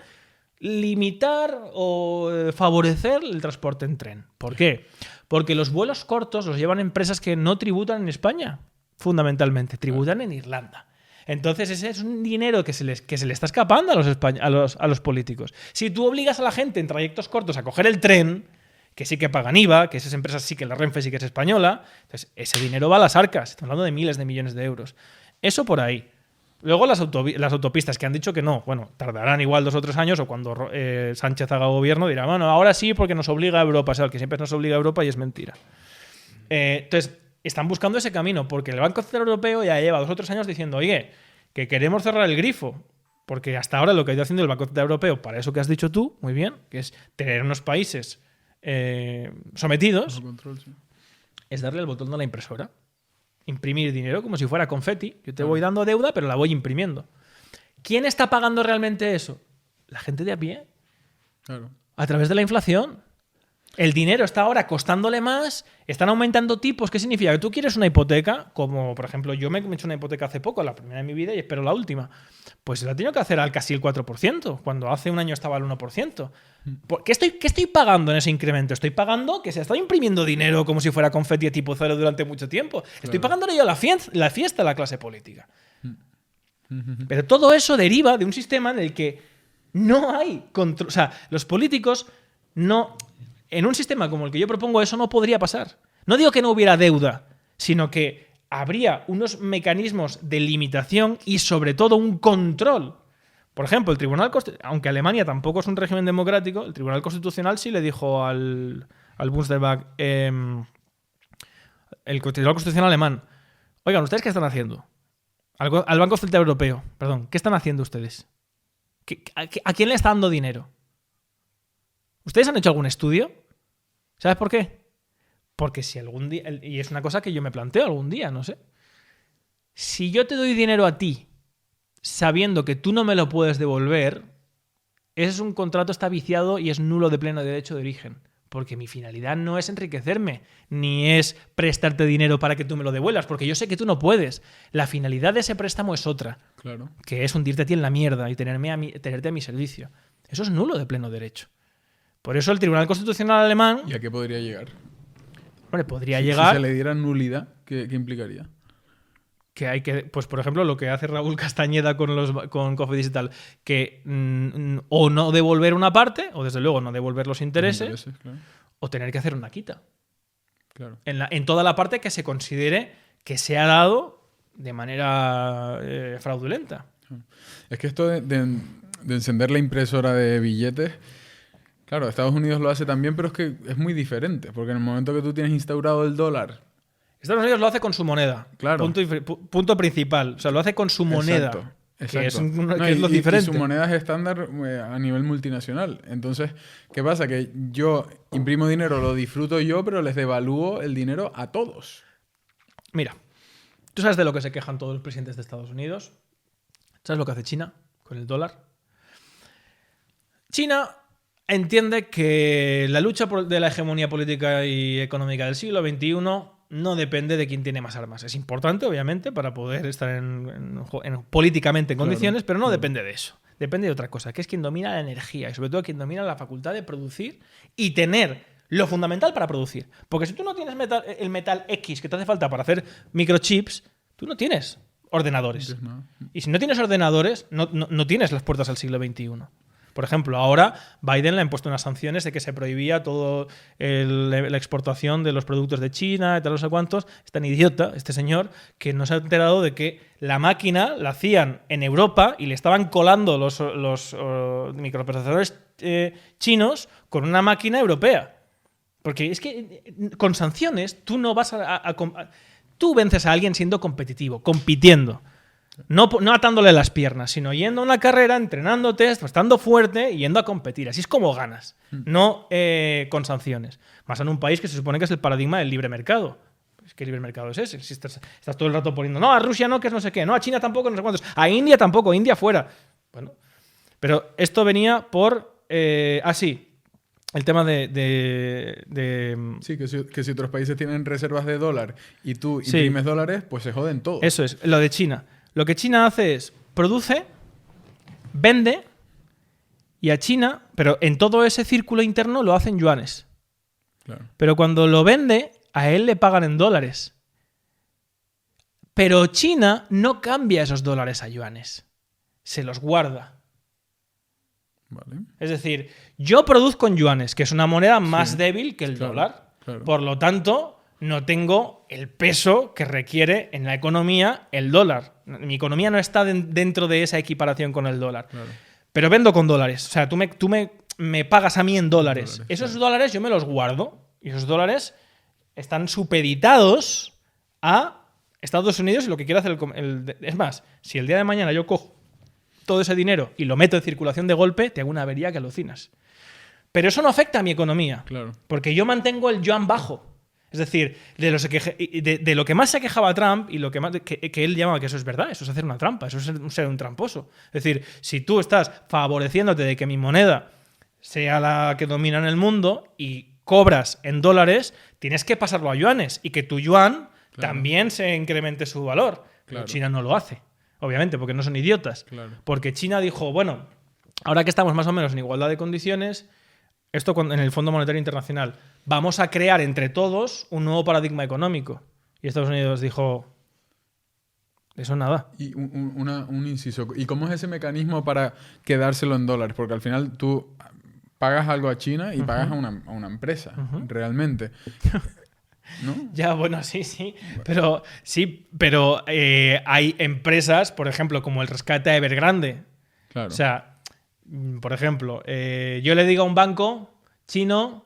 limitar o favorecer el transporte en tren. ¿Por qué? Porque los vuelos cortos los llevan empresas que no tributan en España, fundamentalmente, tributan en Irlanda. Entonces ese es un dinero que se le está escapando a los políticos. Si tú obligas a la gente en trayectos cortos a coger el tren, que sí que pagan IVA, que esas empresas sí que la Renfe sí que es española, entonces ese dinero va a las arcas. Estamos hablando de miles de millones de euros. Eso por ahí. Luego las autopistas que han dicho que no, bueno, tardarán igual 2 o 3 años o cuando Sánchez haga gobierno dirá, bueno, ahora sí porque nos obliga a Europa, o sea, que siempre nos obliga a Europa y es mentira. Entonces, están buscando ese camino porque el Banco Central Europeo ya lleva 2 o 3 años diciendo, oye, que queremos cerrar el grifo, porque hasta ahora lo que ha ido haciendo el Banco Central Europeo, para eso que has dicho tú, muy bien, que es tener unos países sometidos, Control, sí. es darle el botón de la impresora. Imprimir dinero como si fuera confeti. Yo te voy dando deuda, pero la voy imprimiendo. ¿Quién está pagando realmente eso? La gente de a pie. Claro. A través de la inflación. El dinero está ahora costándole más, están aumentando tipos. ¿Qué significa? Que tú quieres una hipoteca, como por ejemplo yo me he hecho una hipoteca hace poco, la primera de mi vida y espero la última. Pues la he tenido que hacer al casi el 4%, cuando hace un año estaba al 1%. ¿Qué estoy pagando en ese incremento? Estoy pagando que se está imprimiendo dinero como si fuera confeti tipo cero durante mucho tiempo. Claro. Estoy pagándole yo la fiesta a la clase política. Pero todo eso deriva de un sistema en el que no hay control. O sea, los políticos no... En un sistema como el que yo propongo eso no podría pasar. No digo que no hubiera deuda, sino que habría unos mecanismos de limitación y sobre todo un control. Por ejemplo, el Tribunal Constitucional, aunque Alemania tampoco es un régimen democrático, el Tribunal Constitucional sí le dijo al Bundestag, el Tribunal Constitucional alemán, oigan, ¿ustedes qué están haciendo? Al Banco Central Europeo, perdón, ¿qué están haciendo ustedes? ¿A quién le está dando dinero? ¿Ustedes han hecho algún estudio? ¿Sabes por qué? Porque si algún día, y es una cosa que yo me planteo algún día, no sé. Si yo te doy dinero a ti sabiendo que tú no me lo puedes devolver, ese es un contrato, está viciado y es nulo de pleno derecho de origen. Porque mi finalidad no es enriquecerme, ni es prestarte dinero para que tú me lo devuelvas, porque yo sé que tú no puedes. La finalidad de ese préstamo es otra, Claro. que es hundirte a ti en la mierda y tenerte a mi servicio. Eso es nulo de pleno derecho. Por eso el Tribunal Constitucional alemán... ¿Y a qué podría llegar? Hombre, podría Si llegar... se le diera nulidad, ¿qué implicaría? Que hay que... Pues, por ejemplo, lo que hace Raúl Castañeda con Cofidis y tal, que o no devolver una parte, o desde luego no devolver los intereses, Claro. o tener que hacer una quita. Claro. En toda la parte que se considere que se ha dado de manera fraudulenta. Es que esto de encender la impresora de billetes... Claro, Estados Unidos lo hace también, pero es que es muy diferente, porque en el momento que tú tienes instaurado el dólar... Estados Unidos lo hace con su moneda. Claro. Punto principal. O sea, lo hace con su moneda. Exacto. Que es lo diferente. Y su moneda es estándar a nivel multinacional. Entonces, ¿qué pasa? Que yo imprimo dinero, lo disfruto yo, pero les devalúo el dinero a todos. Mira, ¿tú sabes de lo que se quejan todos los presidentes de Estados Unidos? ¿Sabes lo que hace China con el dólar? China entiende que la lucha de la hegemonía política y económica del siglo XXI no depende de quién tiene más armas. Es importante, obviamente, para poder estar políticamente en condiciones, pero no depende de eso. Depende de otra cosa, que es quien domina la energía y sobre todo quien domina la facultad de producir y tener lo fundamental para producir. Porque si tú no tienes el metal X que te hace falta para hacer microchips, tú no tienes ordenadores. Y si no tienes ordenadores, no tienes las puertas al siglo XXI. Por ejemplo, ahora Biden le ha impuesto unas sanciones de que se prohibía toda la exportación de los productos de China y tal, no sé cuántos. Es tan idiota este señor que no se ha enterado de que la máquina la hacían en Europa y le estaban colando los microprocesadores chinos con una máquina europea. Porque es que con sanciones tú no vas Tú vences a alguien siendo competitivo, compitiendo. No atándole las piernas, sino yendo a una carrera, entrenándote, estando fuerte y yendo a competir. Así es como ganas, no con sanciones. Más en un país que se supone que es el paradigma del libre mercado. ¿Qué libre mercado es ese? Si estás todo el rato poniendo, no, a Rusia no, que es no sé qué, no, a China tampoco, no sé cuántos, a India tampoco, India fuera. Bueno, pero esto venía por... el tema Sí, que si otros países tienen reservas de dólar y tú imprimes dólares, pues se joden todos. Eso es, lo de China. Lo que China hace es, produce, vende, y a China, pero en todo ese círculo interno lo hacen yuanes. Claro. Pero cuando lo vende, a él le pagan en dólares. Pero China no cambia esos dólares a yuanes. Se los guarda. Vale. Es decir, yo produzco en yuanes, que es una moneda más débil que el dólar. Claro. Por lo tanto, no tengo el peso que requiere en la economía el dólar. Mi economía no está dentro de esa equiparación con el dólar. Claro. Pero vendo con dólares. O sea, tú me pagas a mí en dólares. Esos dólares yo me los guardo. Y esos dólares están supeditados a Estados Unidos y lo que quiere hacer es más, si el día de mañana yo cojo todo ese dinero y lo meto en circulación de golpe, te hago una avería que alucinas. Pero eso no afecta a mi economía. Claro. Porque yo mantengo el yuan bajo. Es decir, de lo que más se quejaba Trump y lo que, más, que él llamaba que eso es verdad, eso es hacer una trampa, eso es ser un tramposo. Es decir, si tú estás favoreciéndote de que mi moneda sea la que domina en el mundo y cobras en dólares, tienes que pasarlo a yuanes y que tu yuan también se incremente su valor. Pero China no lo hace, obviamente, porque no son idiotas. Claro. Porque China dijo, bueno, ahora que estamos más o menos en igualdad de condiciones, esto en el Fondo Monetario Internacional, vamos a crear entre todos un nuevo paradigma económico. Y Estados Unidos dijo, eso nada. Y un inciso. ¿Y cómo es ese mecanismo para quedárselo en dólares? Porque al final tú pagas algo a China y pagas a una empresa, realmente. ¿No? Ya, bueno, sí. Pero hay empresas, por ejemplo, como el rescate a Evergrande. Claro. O sea, por ejemplo, yo le digo a un banco chino...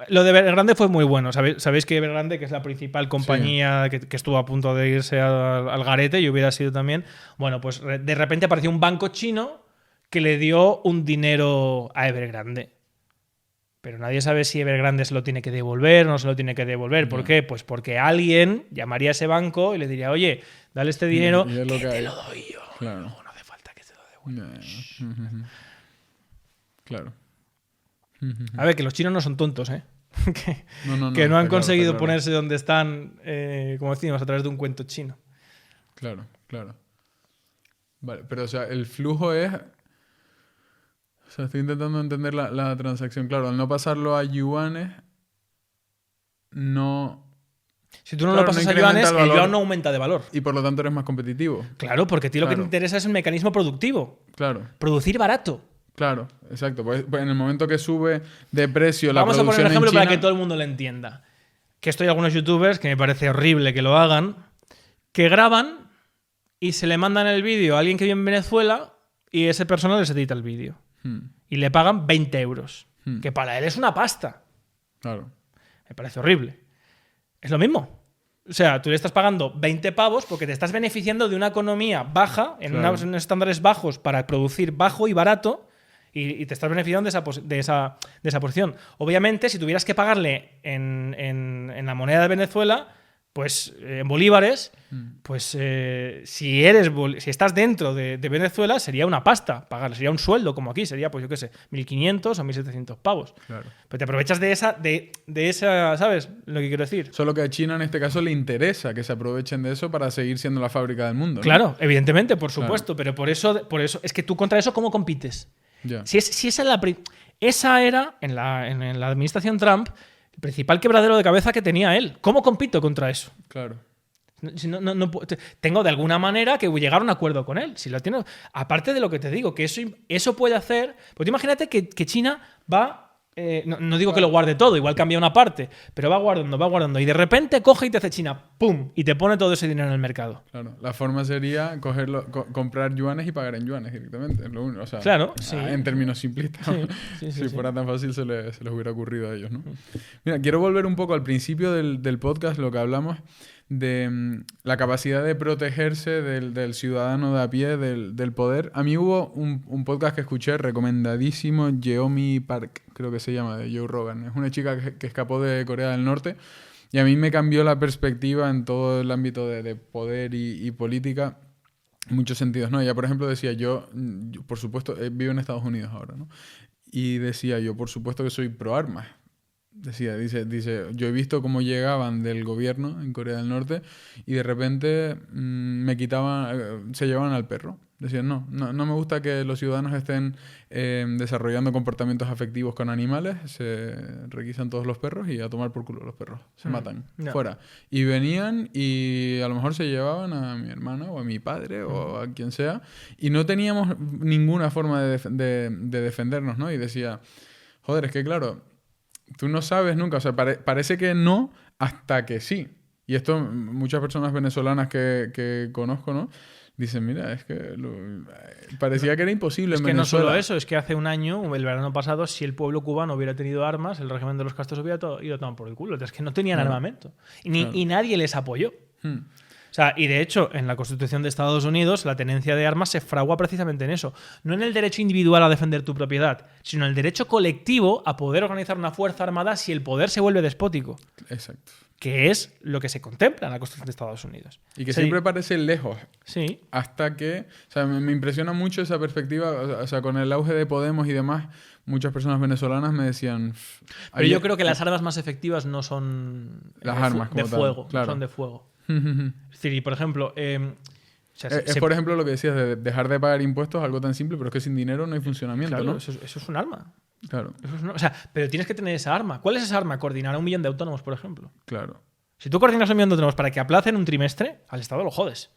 Lo de Evergrande fue muy bueno. Sabéis que Evergrande, que es la principal compañía que estuvo a punto de irse al garete y hubiera sido también... Bueno, pues de repente apareció un banco chino que le dio un dinero a Evergrande. Pero nadie sabe si Evergrande se lo tiene que devolver o no se lo tiene que devolver. ¿Por qué? Pues porque alguien llamaría a ese banco y le diría, oye, dale este dinero y que te lo doy yo. Claro. No hace falta que te lo devuelva. Claro. A ver, que los chinos no son tontos, ¿eh? que no han conseguido ponerse donde están, como decimos, a través de un cuento chino. Claro. Vale, pero o sea, el flujo es... O sea, estoy intentando entender la transacción. Claro, al no pasarlo a yuanes, no... Si tú no lo pasas a yuanes, el yuan no aumenta de valor. Y por lo tanto eres más competitivo. Claro, porque a ti lo que te interesa es el mecanismo productivo. Claro. Producir barato. Claro, exacto. Pues en el momento que sube de precio la producción en China... Vamos a poner un ejemplo para que todo el mundo lo entienda. Que esto hay algunos youtubers, que me parece horrible que lo hagan, que graban y se le mandan el vídeo a alguien que vive en Venezuela y ese persona les edita el vídeo. Y le pagan 20 euros. Que para él es una pasta. Claro. Me parece horrible. Es lo mismo. O sea, tú le estás pagando 20 pavos porque te estás beneficiando de una economía baja, en unos estándares bajos para producir bajo y barato, y te estás beneficiando de esa posición. Obviamente, si tuvieras que pagarle en la moneda de Venezuela, pues en bolívares, pues si estás dentro de Venezuela, sería una pasta pagarle, sería un sueldo como aquí, sería, pues yo qué sé, 1.500 o 1.700 pavos. Claro. Pero te aprovechas de esa, ¿sabes lo que quiero decir? Solo que a China en este caso le interesa que se aprovechen de eso para seguir siendo la fábrica del mundo, ¿no? Claro, evidentemente, por supuesto, pero por eso es que tú contra eso, ¿cómo compites? Yeah. Si esa era, en la administración Trump, el principal quebradero de cabeza que tenía él. ¿Cómo compito contra eso? Claro. Tengo de alguna manera que llegar a un acuerdo con él. Si lo tiene, aparte de lo que te digo, que eso puede hacer... Pues imagínate que China va... no digo que lo guarde todo, igual cambia una parte, pero va guardando, y de repente coge y te hace China ¡pum! Y te pone todo ese dinero en el mercado. Claro, la forma sería comprar yuanes y pagar en yuanes directamente. Es lo único. O sea, claro, sí. En términos simplistas. Si fuera tan fácil se les hubiera ocurrido a ellos, ¿no? Mira, quiero volver un poco al principio del podcast, lo que hablamos de la capacidad de protegerse del ciudadano de a pie, del poder. A mí hubo un podcast que escuché recomendadísimo, Yeomi Park, creo que se llama, de Joe Rogan. Es una chica que escapó de Corea del Norte y a mí me cambió la perspectiva en todo el ámbito de poder y política en muchos sentidos, ¿no? Ella, por ejemplo, decía, yo por supuesto, vivo en Estados Unidos ahora, ¿no? Y decía, yo por supuesto que soy pro armas. Dice, yo he visto cómo llegaban del gobierno en Corea del Norte y de repente me quitaban, se llevaban al perro. Decían, no me gusta que los ciudadanos estén desarrollando comportamientos afectivos con animales, se requisan todos los perros y a tomar por culo los perros, se matan, fuera. Y venían y a lo mejor se llevaban a mi hermana o a mi padre o a quien sea y no teníamos ninguna forma de defendernos, ¿no? Y decía, joder, es que claro, tú no sabes nunca, o sea, parece que no hasta que sí. Y esto muchas personas venezolanas que conozco, ¿no? Dicen, mira, es que parecía que era imposible en Venezuela. Es que no solo eso, es que hace un año, el verano pasado, si el pueblo cubano hubiera tenido armas, el régimen de los Castros hubiera ido a tomar por el culo. Es que no tenían armamento. Y nadie les apoyó. O sea, y de hecho, en la Constitución de Estados Unidos, la tenencia de armas se fragua precisamente en eso. No en el derecho individual a defender tu propiedad, sino en el derecho colectivo a poder organizar una fuerza armada si el poder se vuelve despótico. Exacto. Que es lo que se contempla en la Constitución de Estados Unidos. Y que siempre parece lejos. Sí. Hasta que... O sea, me impresiona mucho esa perspectiva. O sea, con el auge de Podemos y demás, muchas personas venezolanas me decían... Pero yo creo que las armas más efectivas no son las armas como de fuego, tal, claro. son de fuego. Es decir, y por ejemplo... por ejemplo, lo que decías de dejar de pagar impuestos, algo tan simple, pero es que sin dinero no hay funcionamiento, claro, ¿no? Eso es un arma. Claro. O sea, pero tienes que tener esa arma. ¿Cuál es esa arma? Coordinar a 1 millón de autónomos, por ejemplo. Claro. Si tú coordinas a 1 millón de autónomos para que aplacen un trimestre, al Estado lo jodes.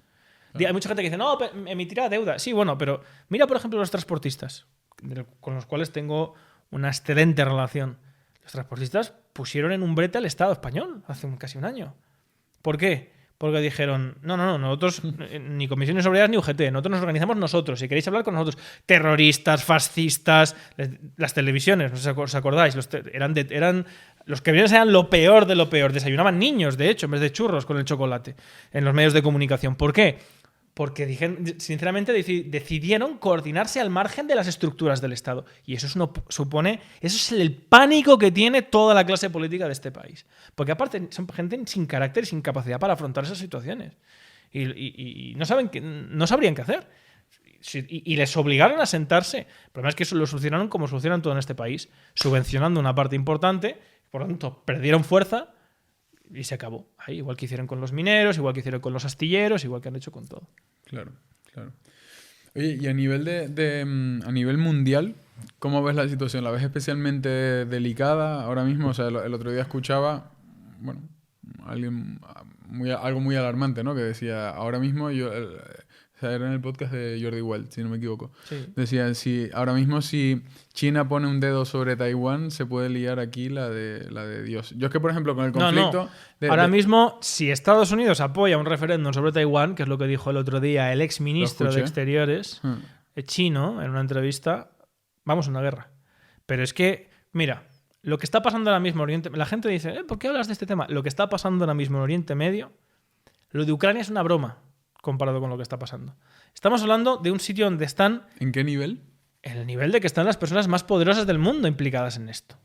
Claro. Hay mucha gente que dice, no, emitirá deuda. Sí, bueno, pero mira, por ejemplo, los transportistas, con los cuales tengo una excelente relación. Los transportistas pusieron en un brete al Estado español hace casi un año. ¿Por qué? Porque dijeron, no, nosotros, ni comisiones obreras ni UGT, nosotros nos organizamos nosotros, si queréis hablar con nosotros. Terroristas, fascistas, las televisiones, no sé si os acordáis, eran los que eran lo peor de lo peor. Desayunaban niños, de hecho, en vez de churros con el chocolate en los medios de comunicación. ¿Por qué? Porque sinceramente decidieron coordinarse al margen de las estructuras del Estado. Y eso es el pánico que tiene toda la clase política de este país. Porque aparte son gente sin carácter y sin capacidad para afrontar esas situaciones. Y no sabrían qué hacer. Y les obligaron a sentarse. El problema es que eso lo solucionaron como solucionan todo en este país, subvencionando una parte importante. Por lo tanto, perdieron fuerza. Y se acabó. Ahí, igual que hicieron con los mineros, igual que hicieron con los astilleros, igual que han hecho con todo. Claro. Oye, y a nivel a nivel mundial, ¿cómo ves la situación? ¿La ves especialmente delicada ahora mismo? O sea, el otro día escuchaba, bueno, algo muy alarmante, ¿no? Que decía, ahora mismo era en el podcast de Jordi Wild, si no me equivoco. Sí. Decía, ahora mismo si China pone un dedo sobre Taiwán, se puede liar aquí la de Dios. Yo es que, por ejemplo, con el conflicto... Ahora mismo, si Estados Unidos apoya un referéndum sobre Taiwán, que es lo que dijo el otro día el exministro de Exteriores chino en una entrevista, vamos a una guerra. Pero es que, mira, lo que está pasando ahora mismo en Oriente... La gente dice, ¿por qué hablas de este tema? Lo que está pasando ahora mismo en Oriente Medio, lo de Ucrania es una broma comparado con lo que está pasando. Estamos hablando de un sitio donde están... ¿En qué nivel? En el nivel de que están las personas más poderosas del mundo implicadas en esto.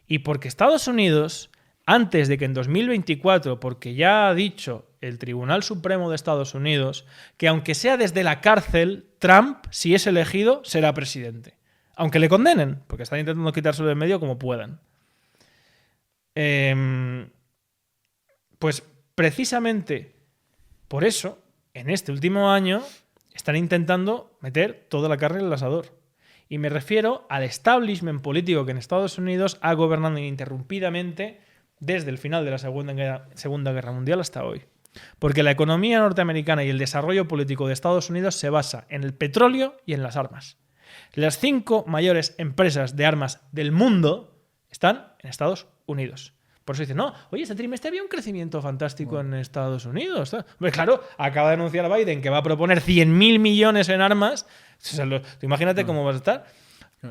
Y porque Estados Unidos, antes de que en 2024, porque ya ha dicho el Tribunal Supremo de Estados Unidos, que aunque sea desde la cárcel, Trump, si es elegido, será presidente. Aunque le condenen, porque están intentando quitárselo del medio como puedan. Pues precisamente por eso, en este último año, están intentando meter toda la carne en el asador. Y me refiero al establishment político que en Estados Unidos ha gobernado ininterrumpidamente desde el final de la Segunda Guerra Mundial hasta hoy. Porque la economía norteamericana y el desarrollo político de Estados Unidos se basa en el petróleo y en las armas. Las 5 mayores empresas de armas del mundo están en Estados Unidos. Por eso dicen, no, oye, este trimestre había un crecimiento fantástico en Estados Unidos. Hombre, claro, acaba de anunciar Biden que va a proponer 100.000 millones en armas. O sea, tú imagínate cómo vas a estar.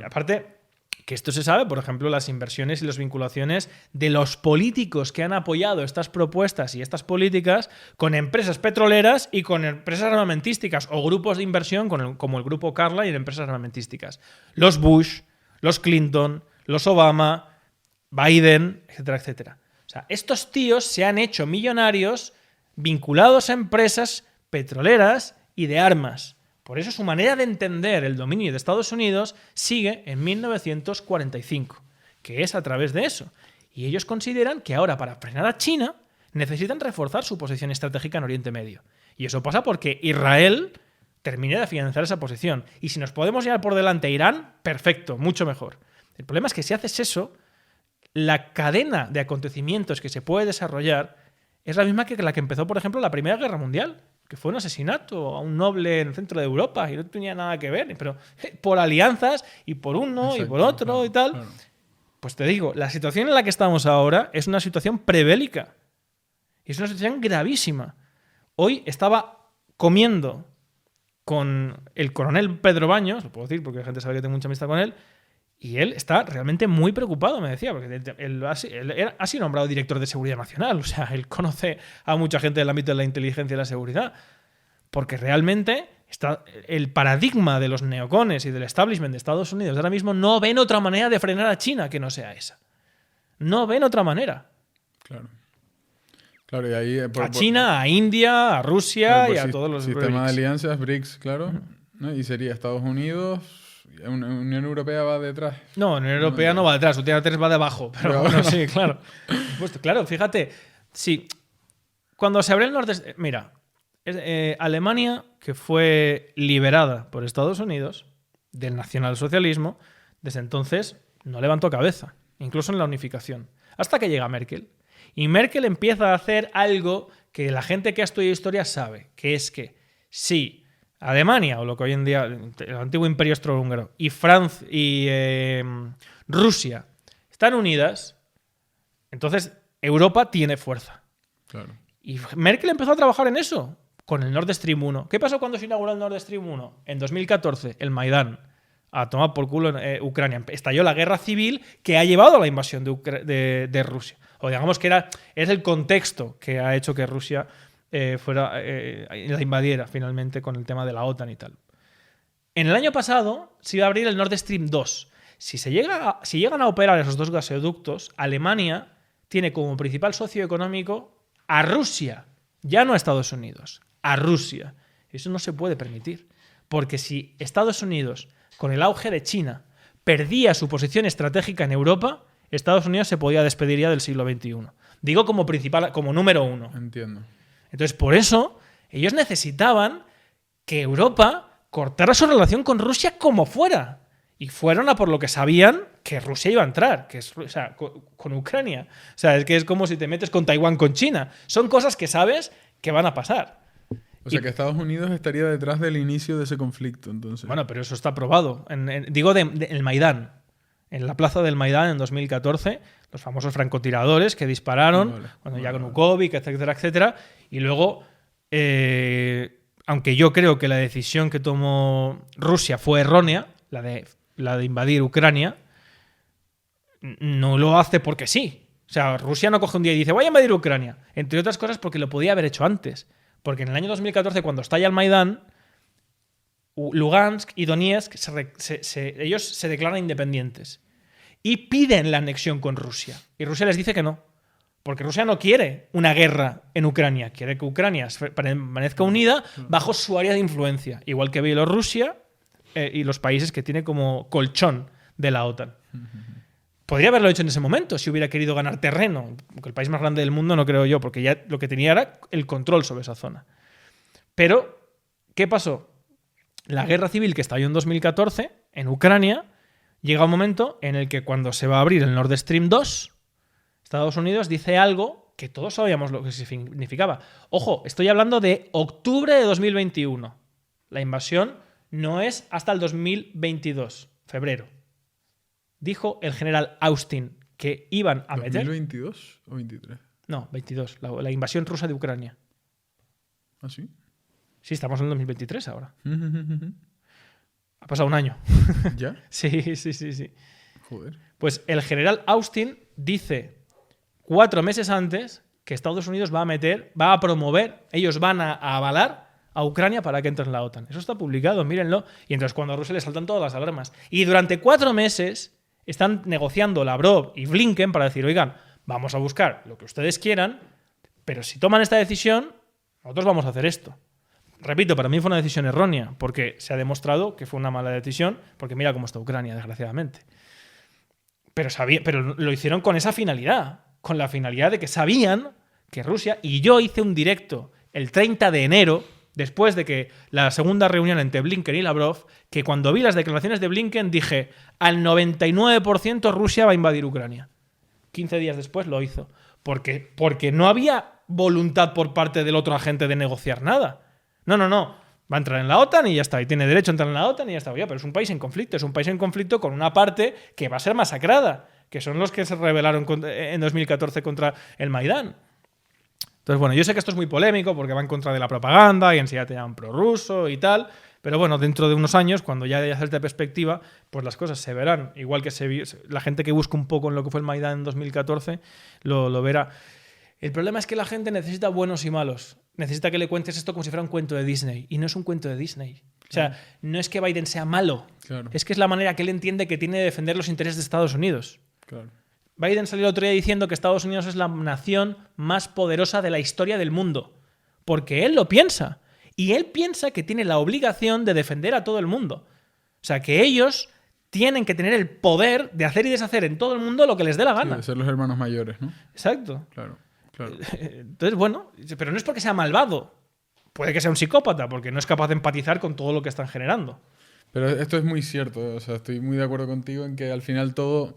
Aparte, que esto se sabe, por ejemplo, las inversiones y las vinculaciones de los políticos que han apoyado estas propuestas y estas políticas con empresas petroleras y con empresas armamentísticas o grupos de inversión como el grupo Carlyle en empresas armamentísticas. Los Bush, los Clinton, los Obama, Biden, etcétera, etcétera. O sea, estos tíos se han hecho millonarios vinculados a empresas petroleras y de armas. Por eso su manera de entender el dominio de Estados Unidos sigue en 1945, que es a través de eso. Y ellos consideran que ahora, para frenar a China, necesitan reforzar su posición estratégica en Oriente Medio. Y eso pasa porque Israel termine de financiar esa posición. Y si nos podemos llevar por delante a Irán, perfecto, mucho mejor. El problema es que si haces eso, la cadena de acontecimientos que se puede desarrollar es la misma que la que empezó, por ejemplo, la Primera Guerra Mundial, que fue un asesinato a un noble en el centro de Europa y no tenía nada que ver, pero por alianzas y por uno. Exacto, y por otro, claro, y tal. Claro. Pues te digo, la situación en la que estamos ahora es una situación prebélica. Y es una situación gravísima. Hoy estaba comiendo con el coronel Pedro Baños, lo puedo decir porque la gente sabe que tengo mucha amistad con él, y él está realmente muy preocupado, me decía, porque él ha sido nombrado director de Seguridad Nacional. O sea, él conoce a mucha gente del ámbito de la inteligencia y la seguridad. Porque realmente el paradigma de los neocones y del establishment de Estados Unidos ahora mismo no ven otra manera de frenar a China que no sea esa. No ven otra manera. Claro. Claro, y ahí, a China, a India, a Rusia y a todos los sistema BRICS. De alianzas, BRICS, claro. ¿No? Y sería Estados Unidos... ¿Unión Europea va detrás? No, Unión Europea no va detrás, Unión 3 va debajo. Pero bueno, sí, claro. Pues, claro, fíjate, sí, cuando se abre el norte... Mira, Alemania, que fue liberada por Estados Unidos del nacionalsocialismo, desde entonces no levantó cabeza, incluso en la unificación, hasta que llega Merkel. Y Merkel empieza a hacer algo que la gente que ha estudiado historia sabe, que es que sí, Alemania, o lo que hoy en día el antiguo imperio austrohúngaro, y Francia y Rusia están unidas, entonces Europa tiene fuerza. Claro. Y Merkel empezó a trabajar en eso, con el Nord Stream 1. ¿Qué pasó cuando se inauguró el Nord Stream 1? En 2014, el Maidán, a tomar por culo en Ucrania. Estalló la guerra civil que ha llevado a la invasión de Rusia. O digamos que es el contexto que ha hecho que Rusia la invadiera finalmente con el tema de la OTAN y tal. En el año pasado se iba a abrir el Nord Stream 2. Si llegan a operar esos dos gasoductos, Alemania tiene como principal socio económico a Rusia, ya no a Estados Unidos, a Rusia. Eso no se puede permitir, porque si Estados Unidos, con el auge de China, perdía su posición estratégica en Europa, Estados Unidos se podía despedir ya del siglo XXI. Digo como número uno. Entiendo. Entonces, por eso, ellos necesitaban que Europa cortara su relación con Rusia como fuera. Y fueron a por lo que sabían que Rusia iba a entrar, que es, o sea, con Ucrania. O sea, es que es como si te metes con Taiwán, con China. Son cosas que sabes que van a pasar. O sea, que Estados Unidos estaría detrás del inicio de ese conflicto, entonces. Bueno, pero eso está probado. Digo, el Maidán. En la plaza del Maidán, en 2014, los famosos francotiradores que dispararon, ya con Ukovic, etcétera, etcétera. Y luego, aunque yo creo que la decisión que tomó Rusia fue errónea, la de invadir Ucrania, no lo hace porque sí. O sea, Rusia no coge un día y dice, voy a invadir Ucrania. Entre otras cosas porque lo podía haber hecho antes. Porque en el año 2014, cuando estalla el Maidán, Lugansk y Donetsk, ellos se declaran independientes y piden la anexión con Rusia. Y Rusia les dice que no. Porque Rusia no quiere una guerra en Ucrania. Quiere que Ucrania permanezca unida bajo su área de influencia. Igual que Bielorrusia y los países que tiene como colchón de la OTAN. Podría haberlo hecho en ese momento si hubiera querido ganar terreno. Porque el país más grande del mundo no creo yo, porque ya lo que tenía era el control sobre esa zona. Pero, ¿qué pasó? La guerra civil que estalló en 2014 en Ucrania llega un momento en el que cuando se va a abrir el Nord Stream 2, Estados Unidos dice algo que todos sabíamos lo que significaba. Ojo, estoy hablando de octubre de 2021. La invasión no es hasta el 2022, febrero. Dijo el general Austin que iban a meter... ¿2022 o 23? No, 22. La invasión rusa de Ucrania. ¿Ah, sí? Sí, estamos en el 2023 ahora. Ha pasado un año. ¿Ya? Sí. Joder. Pues el general Austin dice 4 meses antes que Estados Unidos va a promover, ellos van a avalar a Ucrania para que entre en la OTAN. Eso está publicado, mírenlo. Y entonces cuando a Rusia le saltan todas las alarmas. Y durante 4 meses están negociando Lavrov y Blinken para decir, oigan, vamos a buscar lo que ustedes quieran, pero si toman esta decisión, nosotros vamos a hacer esto. Repito, para mí fue una decisión errónea, porque se ha demostrado que fue una mala decisión, porque mira cómo está Ucrania, desgraciadamente. Pero lo hicieron con esa finalidad, con la finalidad de que sabían que Rusia, y yo hice un directo el 30 de enero, después de que la segunda reunión entre Blinken y Lavrov, que cuando vi las declaraciones de Blinken dije, al 99% Rusia va a invadir Ucrania. 15 días después lo hizo. Porque no había voluntad por parte del otro agente de negociar nada. No. Va a entrar en la OTAN y ya está. Y tiene derecho a entrar en la OTAN y ya está. Oye, pero es un país en conflicto. Es un país en conflicto con una parte que va a ser masacrada, que son los que se rebelaron en 2014 contra el Maidán. Entonces, bueno, yo sé que esto es muy polémico porque va en contra de la propaganda y enseguida te llaman prorruso y tal. Pero bueno, dentro de unos años, cuando ya haya cierta perspectiva, pues las cosas se verán. Igual que la gente que busca un poco en lo que fue el Maidán en 2014 lo verá. El problema es que la gente necesita buenos y malos. Necesita que le cuentes esto como si fuera un cuento de Disney. Y no es un cuento de Disney. O sea, no es que Biden sea malo. Claro. Es que es la manera que él entiende que tiene de defender los intereses de Estados Unidos. Claro. Biden salió el otro día diciendo que Estados Unidos es la nación más poderosa de la historia del mundo. Porque él lo piensa. Y él piensa que tiene la obligación de defender a todo el mundo. O sea, que ellos tienen que tener el poder de hacer y deshacer en todo el mundo lo que les dé la gana. Sí, de ser los hermanos mayores, ¿no? Exacto. Claro. Entonces, bueno, pero no es porque sea malvado. Puede que sea un psicópata, porque no es capaz de empatizar con todo lo que están generando. Pero esto es muy cierto. O sea, estoy muy de acuerdo contigo en que al final todo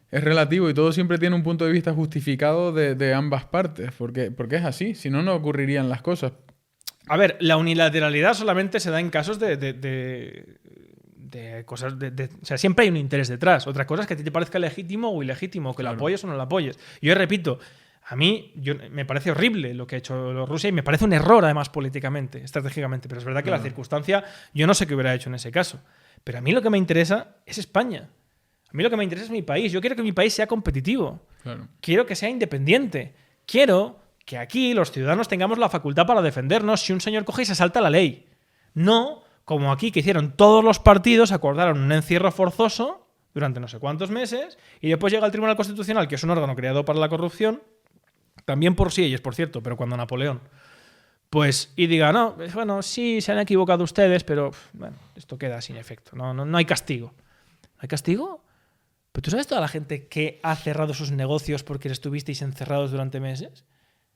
es relativo y todo siempre tiene un punto de vista justificado de ambas partes. Porque es así. Si no, no ocurrirían las cosas. A ver, la unilateralidad solamente se da en casos de cosas o sea, siempre hay un interés detrás. Otra cosa es que a ti te parezca legítimo o ilegítimo, que lo apoyes o no lo apoyes. Yo repito, a mí me parece horrible lo que ha hecho Rusia y me parece un error, además, políticamente, estratégicamente. Pero es verdad que la circunstancia, yo no sé qué hubiera hecho en ese caso. Pero a mí lo que me interesa es España. A mí lo que me interesa es mi país. Yo quiero que mi país sea competitivo. Claro. Quiero que sea independiente. Quiero que aquí los ciudadanos tengamos la facultad para defendernos si un señor coge y se salta la ley. No como aquí, que hicieron todos los partidos, acordaron un encierro forzoso durante no sé cuántos meses y después llega el Tribunal Constitucional, que es un órgano creado para la corrupción, también por sí ellos, por cierto, pero cuando Napoleón, pues, y diga, no, bueno, sí, se han equivocado ustedes, pero bueno, esto queda sin efecto, no hay castigo. ¿No hay castigo? ¿Pero tú sabes toda la gente que ha cerrado sus negocios porque estuvisteis encerrados durante meses?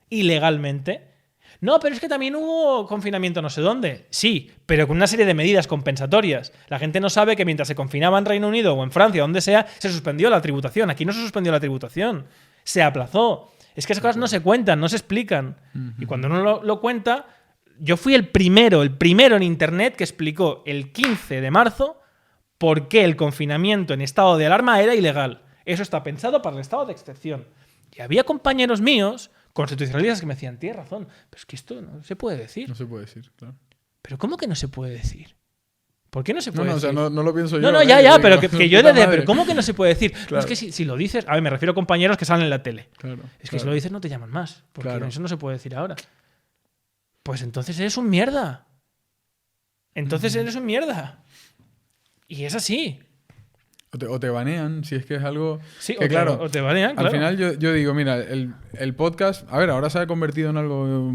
Ilegalmente. No, pero es que también hubo confinamiento no sé dónde. Sí, pero con una serie de medidas compensatorias. La gente no sabe que mientras se confinaba en Reino Unido o en Francia, donde sea, se suspendió la tributación. Aquí no se suspendió la tributación. Se aplazó. Es que esas cosas no se cuentan, no se explican. Y cuando uno lo cuenta, yo fui el primero en Internet que explicó el 15 de marzo por qué el confinamiento en estado de alarma era ilegal. Eso está pensado para el estado de excepción. Y había compañeros míos constitucionalistas que me decían, tienes razón, pero es que esto no se puede decir. No se puede decir, claro. ¿Pero cómo que no se puede decir? ¿Por qué no se puede decir? O sea, no lo pienso yo. No, ya, pero que yo pero ¿cómo que no se puede decir? Claro. No, es que si lo dices... A ver, me refiero a compañeros que salen en la tele. Claro, es que si lo dices no te llaman más, porque claro. eso no se puede decir ahora. Pues entonces eres un mierda. Eres un mierda. Y es así. O te banean, si es que es algo... Sí, que, claro, o te banean, claro. Al final yo digo, mira, el podcast... A ver, ahora se ha convertido en algo...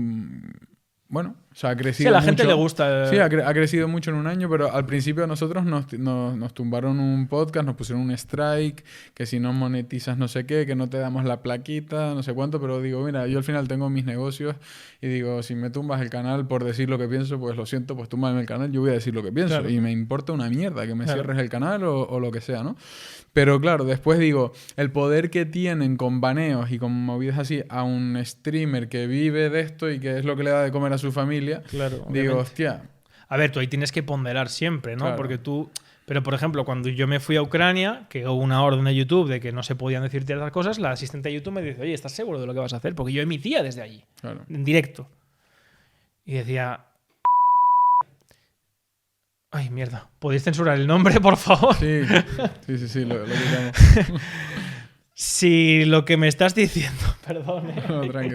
Bueno, o sea, ha crecido Sí, a la mucho. gente le gusta. Sí, ha crecido mucho en un año, pero al principio a nosotros nos tumbaron un podcast, nos pusieron un strike, que si no monetizas no sé qué, que no te damos la plaquita, no sé cuánto, pero digo, mira, yo al final tengo mis negocios y digo, si me tumbas el canal por decir lo que pienso, pues lo siento, pues túmbame el canal, yo voy a decir lo que pienso. Claro. Y me importa una mierda que me cierres el canal o lo que sea, ¿no? Pero claro, después digo, el poder que tienen con baneos y con movidas así a un streamer que vive de esto y que es lo que le da de comer a su familia, Claro, digo, obviamente. hostia. A ver, tú ahí tienes que ponderar siempre, ¿no? Claro. Porque Pero, por ejemplo, cuando yo me fui a Ucrania, que hubo una orden de YouTube de que no se podían decir ciertas cosas, la asistente de YouTube me dice, oye, ¿estás seguro de lo que vas a hacer? Porque yo emitía desde allí, Claro. en directo. Y decía... Ay, mierda. ¿Podéis censurar el nombre, por favor? Sí, lo quitamos. Si lo que me estás diciendo... Perdón, No, tranqui.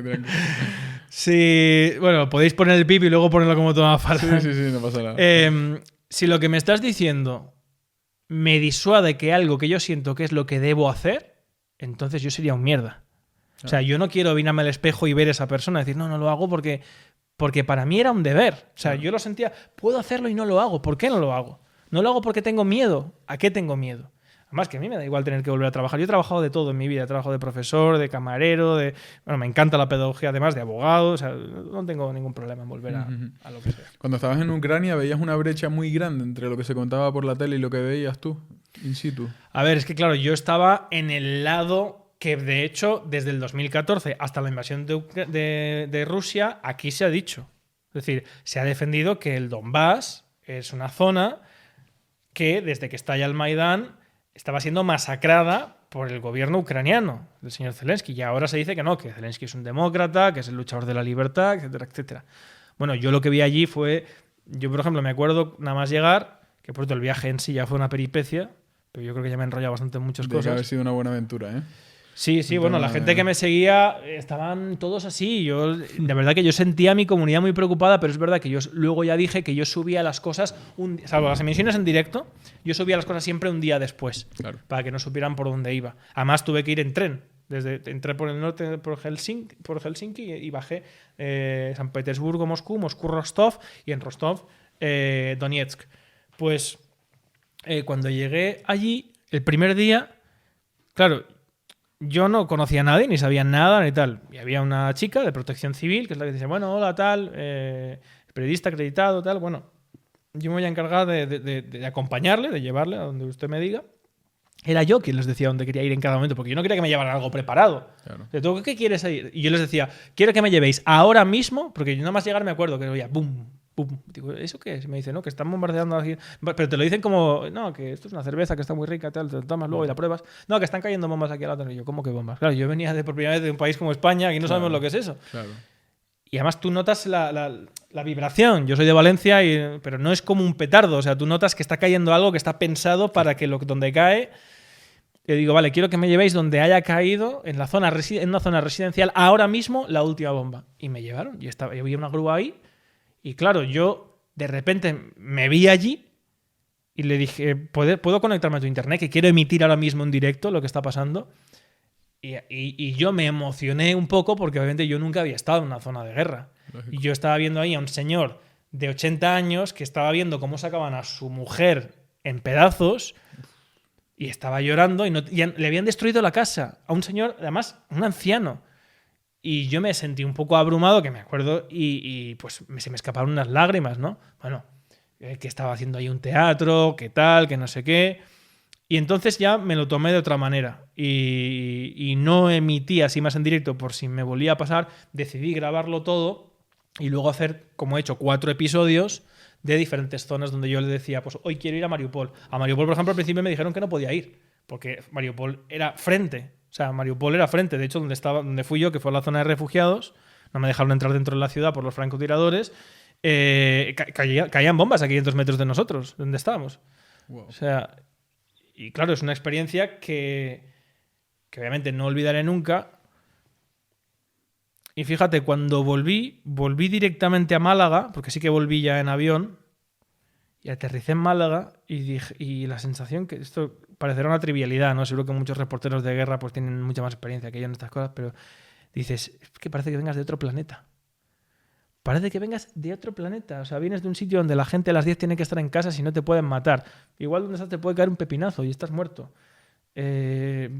Si... Bueno, podéis poner el pip y luego ponerlo como toma falta. Sí, no pasa nada. Si lo que me estás diciendo me disuade que algo que yo siento que es lo que debo hacer, entonces yo sería un mierda. O sea, yo no quiero mirarme al espejo y ver a esa persona y decir, no lo hago porque para mí era un deber. O sea, yo lo sentía, puedo hacerlo y no lo hago. ¿Por qué no lo hago? No lo hago porque tengo miedo. ¿A qué tengo miedo? Además, que a mí me da igual tener que volver a trabajar. Yo he trabajado de todo en mi vida. He trabajado de profesor, de camarero, bueno, me encanta la pedagogía, además de abogado. O sea, no tengo ningún problema en volver a lo que sea. Cuando estabas en Ucrania, ¿veías una brecha muy grande entre lo que se contaba por la tele y lo que veías tú, in situ? A ver, es que claro, yo estaba en el lado que, de hecho, desde el 2014 hasta la invasión de Rusia, aquí se ha dicho. Es decir, se ha defendido que el Donbass es una zona que, desde que estalla el Maidán, estaba siendo masacrada por el gobierno ucraniano, del señor Zelensky. Y ahora se dice que no, que Zelensky es un demócrata, que es el luchador de la libertad, etcétera, etcétera. Bueno, yo lo que vi allí fue... Yo, por ejemplo, me acuerdo nada más llegar, que por cierto el viaje en sí ya fue una peripecia, pero yo creo que ya me he enrollado bastante en muchas cosas. Debe haber sido una buena aventura, ¿eh? Sí, bueno, la gente que me seguía estaban todos así. Yo, de verdad que yo sentía a mi comunidad muy preocupada, pero es verdad que yo luego ya dije que yo subía las cosas, salvo las emisiones en directo, yo subía las cosas siempre un día después, Claro. para que no supieran por dónde iba. Además tuve que ir en tren. Entré por el norte, por Helsinki y bajé San Petersburgo, Moscú, Rostov y en Rostov Donetsk. Pues cuando llegué allí, el primer día, claro, yo no conocía a nadie, ni sabía nada, ni tal. Y había una chica de protección civil, que es la que dice, bueno, hola, tal, periodista acreditado, tal. Bueno, yo me voy a encargar de acompañarle, de llevarle a donde usted me diga. Era yo quien les decía dónde quería ir en cada momento, porque yo no quería que me llevaran algo preparado. Claro. ¿Tú qué quieres ir? Y yo les decía, quiero que me llevéis ahora mismo, porque yo nada más llegar me acuerdo que oía, ¡bum! ¡Pum! Digo, ¿eso qué es? Y me dice, no, que están bombardeando aquí. Pero te lo dicen como, no, que esto es una cerveza que está muy rica, tal, te lo tomas luego y la pruebas. No, que están cayendo bombas aquí al lado. Y yo, ¿cómo que bombas? Claro, yo venía por primera vez de un país como España, aquí no sabemos lo que es eso. Claro. Y además tú notas la vibración. Yo soy de Valencia, pero no es como un petardo. O sea, tú notas que está cayendo algo que está pensado para que donde cae... Le digo, vale, quiero que me llevéis donde haya caído, en una zona residencial, ahora mismo, la última bomba. Y me llevaron. Y había una grúa ahí. Y claro, yo de repente me vi allí y le dije, ¿puedo conectarme a tu internet? Que quiero emitir ahora mismo en directo lo que está pasando. Y yo me emocioné un poco porque obviamente yo nunca había estado en una zona de guerra. Lógico. Y yo estaba viendo ahí a un señor de 80 años que estaba viendo cómo sacaban a su mujer en pedazos y estaba llorando y le habían destruido la casa a un señor, además un anciano. Y yo me sentí un poco abrumado, que me acuerdo, y pues se me escaparon unas lágrimas, ¿no? Bueno, que estaba haciendo ahí un teatro, que tal, que no sé qué. Y entonces ya me lo tomé de otra manera. Y no emití así más en directo por si me volvía a pasar. Decidí grabarlo todo y luego hacer, como he hecho, 4 episodios de diferentes zonas donde yo le decía, pues hoy quiero ir a Mariupol. A Mariupol, por ejemplo, al principio me dijeron que no podía ir, porque Mariupol era frente. O sea, Mariupol era frente. De hecho, donde fui yo, que fue la zona de refugiados, no me dejaron entrar dentro de la ciudad por los francotiradores. Caían bombas a 500 metros de nosotros, donde estábamos. Wow. O sea, y claro, es una experiencia que obviamente no olvidaré nunca. Y fíjate, cuando volví directamente a Málaga, porque sí que volví ya en avión, y aterricé en Málaga y la sensación que esto parecerá una trivialidad, ¿no? Seguro que muchos reporteros de guerra pues tienen mucha más experiencia que yo en estas cosas, pero dices, es que parece que vengas de otro planeta. Parece que vengas de otro planeta. O sea, vienes de un sitio donde la gente a las 10 tiene que estar en casa si no te pueden matar. Igual donde estás te puede caer un pepinazo y estás muerto. Quiero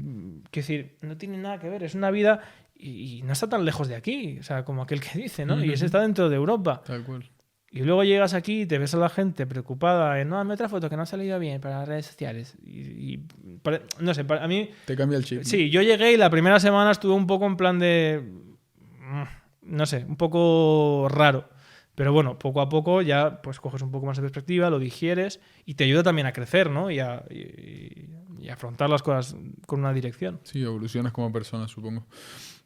decir, no tiene nada que ver. Es una vida y no está tan lejos de aquí. O sea, como aquel que dice, ¿no? Y ese está dentro de Europa. Tal cual. Y luego llegas aquí y te ves a la gente preocupada en, no, dame otra foto que no ha salido bien para las redes sociales. No sé, a mí... Te cambia el chip. Sí, yo llegué y la primera semana estuve un poco en plan de... No sé, un poco raro. Pero bueno, poco a poco ya pues coges un poco más de perspectiva, lo digieres y te ayuda también a crecer, ¿no? Y a afrontar las cosas con una dirección. Sí, evolucionas como persona, supongo.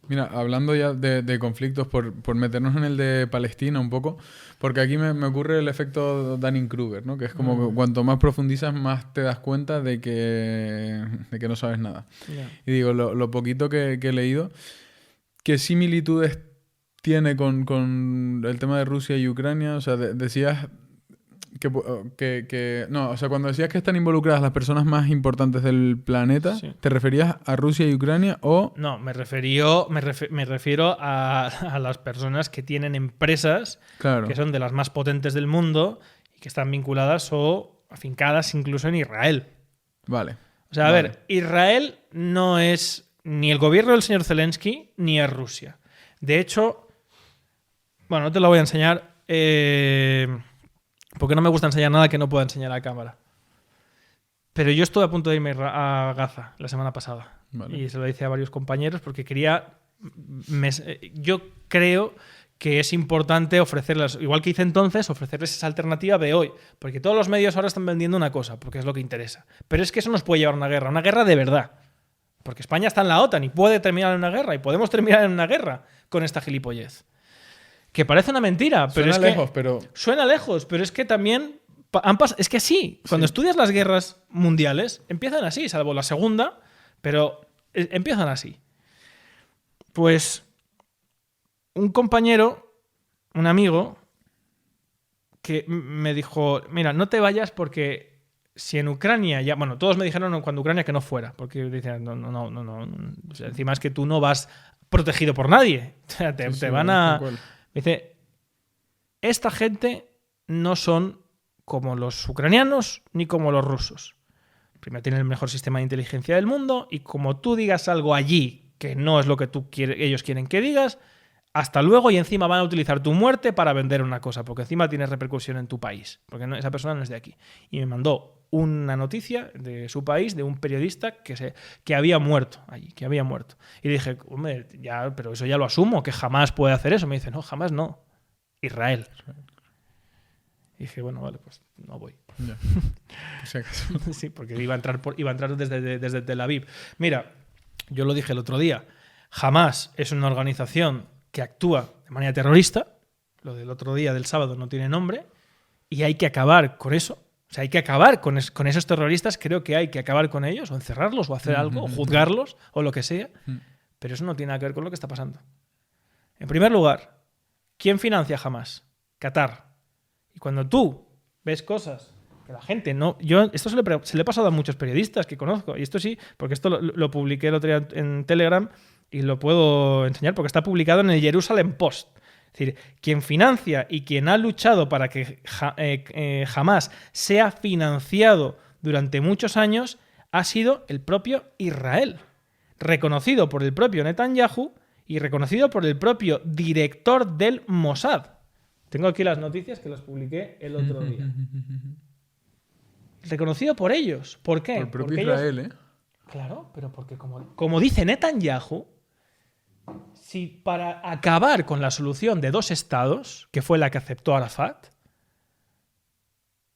Mira, hablando ya de conflictos, por meternos en el de Palestina un poco, porque aquí me ocurre el efecto Dunning-Kruger, ¿no? Que es como que cuanto más profundizas, más te das cuenta de que no sabes nada. Yeah. Y digo, lo poquito que he leído, ¿qué similitudes tiene con el tema de Rusia y Ucrania? O sea, decías no, o sea, cuando decías que están involucradas las personas más importantes del planeta, Sí. ¿te referías a Rusia y Ucrania o...? No, me refiero a las personas que tienen empresas Claro. que son de las más potentes del mundo y que están vinculadas o afincadas incluso en Israel. Vale. O sea, a Vale. ver, Israel no es ni el gobierno del señor Zelensky ni es Rusia. De hecho, bueno, no te lo voy a enseñar porque no me gusta enseñar nada que no pueda enseñar a cámara. Pero yo estuve a punto de irme a Gaza la semana pasada. Vale. Y se lo hice a varios compañeros porque yo creo que es importante ofrecerles, igual que hice entonces, ofrecerles esa alternativa de hoy. Porque todos los medios ahora están vendiendo una cosa, porque es lo que interesa. Pero es que eso nos puede llevar a una guerra de verdad. Porque España está en la OTAN y puede terminar en una guerra, y podemos terminar en una guerra con esta gilipollez. Que parece una mentira, pero suena lejos, pero es que también es que sí, cuando estudias las guerras mundiales, empiezan así, salvo la segunda, pero empiezan así. Pues un compañero, un amigo, que me dijo, mira, no te vayas porque si en Ucrania ya... Bueno, todos me dijeron cuando Ucrania que no fuera, porque decían, no. O sea, encima es que tú no vas protegido por nadie. O sea, te van a... Me dice, esta gente no son como los ucranianos ni como los rusos. Primero, tienen el mejor sistema de inteligencia del mundo y como tú digas algo allí que no es lo que ellos quieren que digas, hasta luego, y encima van a utilizar tu muerte para vender una cosa, porque encima tienes repercusión en tu país, porque esa persona no es de aquí. Y me mandó una noticia de su país, de un periodista que había muerto allí, que había muerto. Y dije, hombre, pero eso ya lo asumo, que jamás puede hacer eso. Me dice, no, jamás no. Israel. Y dije, bueno, vale, pues no voy. Ya. Por si acaso. Sí, porque iba a entrar desde Tel Aviv. Mira, yo lo dije el otro día, Hamás es una organización que actúa de manera terrorista. Lo del otro día, del sábado, no tiene nombre. Y hay que acabar con eso. O sea, hay que acabar con esos terroristas. Creo que hay que acabar con ellos, o encerrarlos, o hacer algo, o juzgarlos, o lo que sea. Pero eso no tiene nada que ver con lo que está pasando. En primer lugar, ¿quién financia Hamás? Qatar. Y cuando tú ves cosas que la gente no... Esto se le he pasado a muchos periodistas que conozco. Y esto sí, porque esto lo publiqué el otro día en Telegram y lo puedo enseñar porque está publicado en el Jerusalem Post. Es decir, quien financia y quien ha luchado para que Hamás sea financiado durante muchos años ha sido el propio Israel, reconocido por el propio Netanyahu y reconocido por el propio director del Mossad. Tengo aquí las noticias que las publiqué el otro día. Reconocido por ellos. ¿Por qué? Por el propio porque Israel, ellos... Claro, pero porque como dice Netanyahu, si para acabar con la solución de 2 estados, que fue la que aceptó Arafat,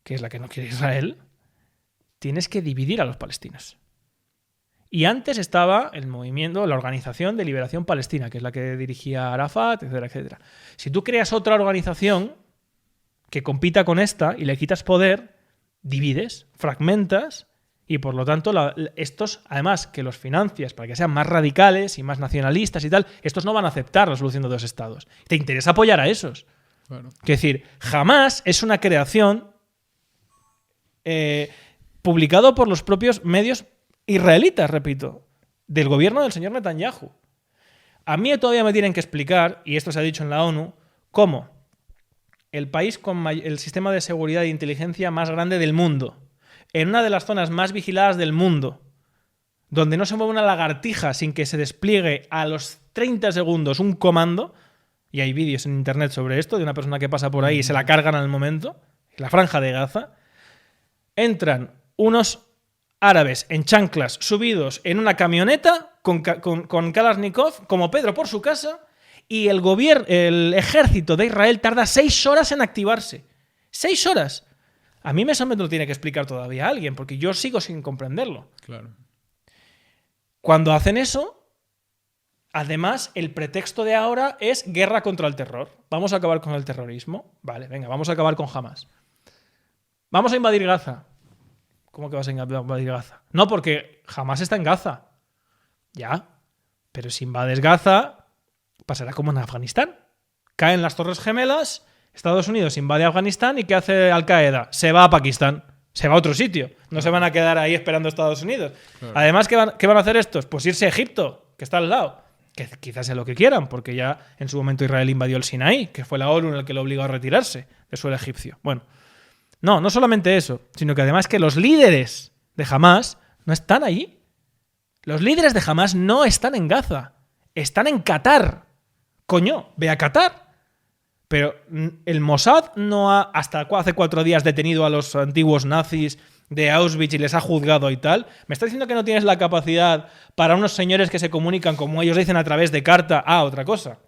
que es la que no quiere Israel, tienes que dividir a los palestinos. Y antes estaba el movimiento, la Organización de Liberación Palestina, que es la que dirigía Arafat, etcétera, etcétera. Si tú creas otra organización que compita con esta y le quitas poder, divides, fragmentas, y por lo tanto estos, además que los financias para que sean más radicales y más nacionalistas y tal, estos no van a aceptar la solución de 2 estados. ¿Te interesa apoyar a esos? Claro. Es decir, Hamás es una creación publicado por los propios medios israelitas, repito, del gobierno del señor Netanyahu. A mí todavía me tienen que explicar, y esto se ha dicho en la ONU, cómo el país con el sistema de seguridad e inteligencia más grande del mundo, en una de las zonas más vigiladas del mundo, donde no se mueve una lagartija sin que se despliegue a los 30 segundos un comando, y hay vídeos en internet sobre esto, de una persona que pasa por ahí y se la cargan al momento, la franja de Gaza, entran unos árabes en chanclas subidos en una camioneta con Kalashnikov, como Pedro por su casa, Y el ejército de Israel tarda 6 horas en activarse. 6 horas. A mí eso me lo tiene que explicar todavía alguien, porque yo sigo sin comprenderlo. Claro. Cuando hacen eso, además, el pretexto de ahora es guerra contra el terror. Vamos a acabar con el terrorismo. Vale, venga, vamos a acabar con Hamas. Vamos a invadir Gaza. ¿Cómo que vas a invadir Gaza? No, porque Hamas está en Gaza. Ya. Pero si invades Gaza, pasará como en Afganistán. Caen las Torres Gemelas, Estados Unidos invade Afganistán y ¿qué hace Al-Qaeda? Se va a Pakistán. Se va a otro sitio. No se van a quedar ahí esperando a Estados Unidos. Claro. Además, ¿qué van a hacer estos? Pues irse a Egipto, que está al lado. Que quizás sea lo que quieran, porque ya en su momento Israel invadió el Sinaí, que fue la ONU el que lo obligó a retirarse del suelo egipcio. Bueno, no solamente eso, sino que además que los líderes de Hamas no están allí. Los líderes de Hamas no están en Gaza. Están en Qatar. Coño, ve a Qatar. Pero el Mossad no ha, hasta hace 4 días, detenido a los antiguos nazis de Auschwitz y les ha juzgado y tal. ¿Me está diciendo que no tienes la capacidad para unos señores que se comunican, como ellos dicen, a través de carta? Otra cosa.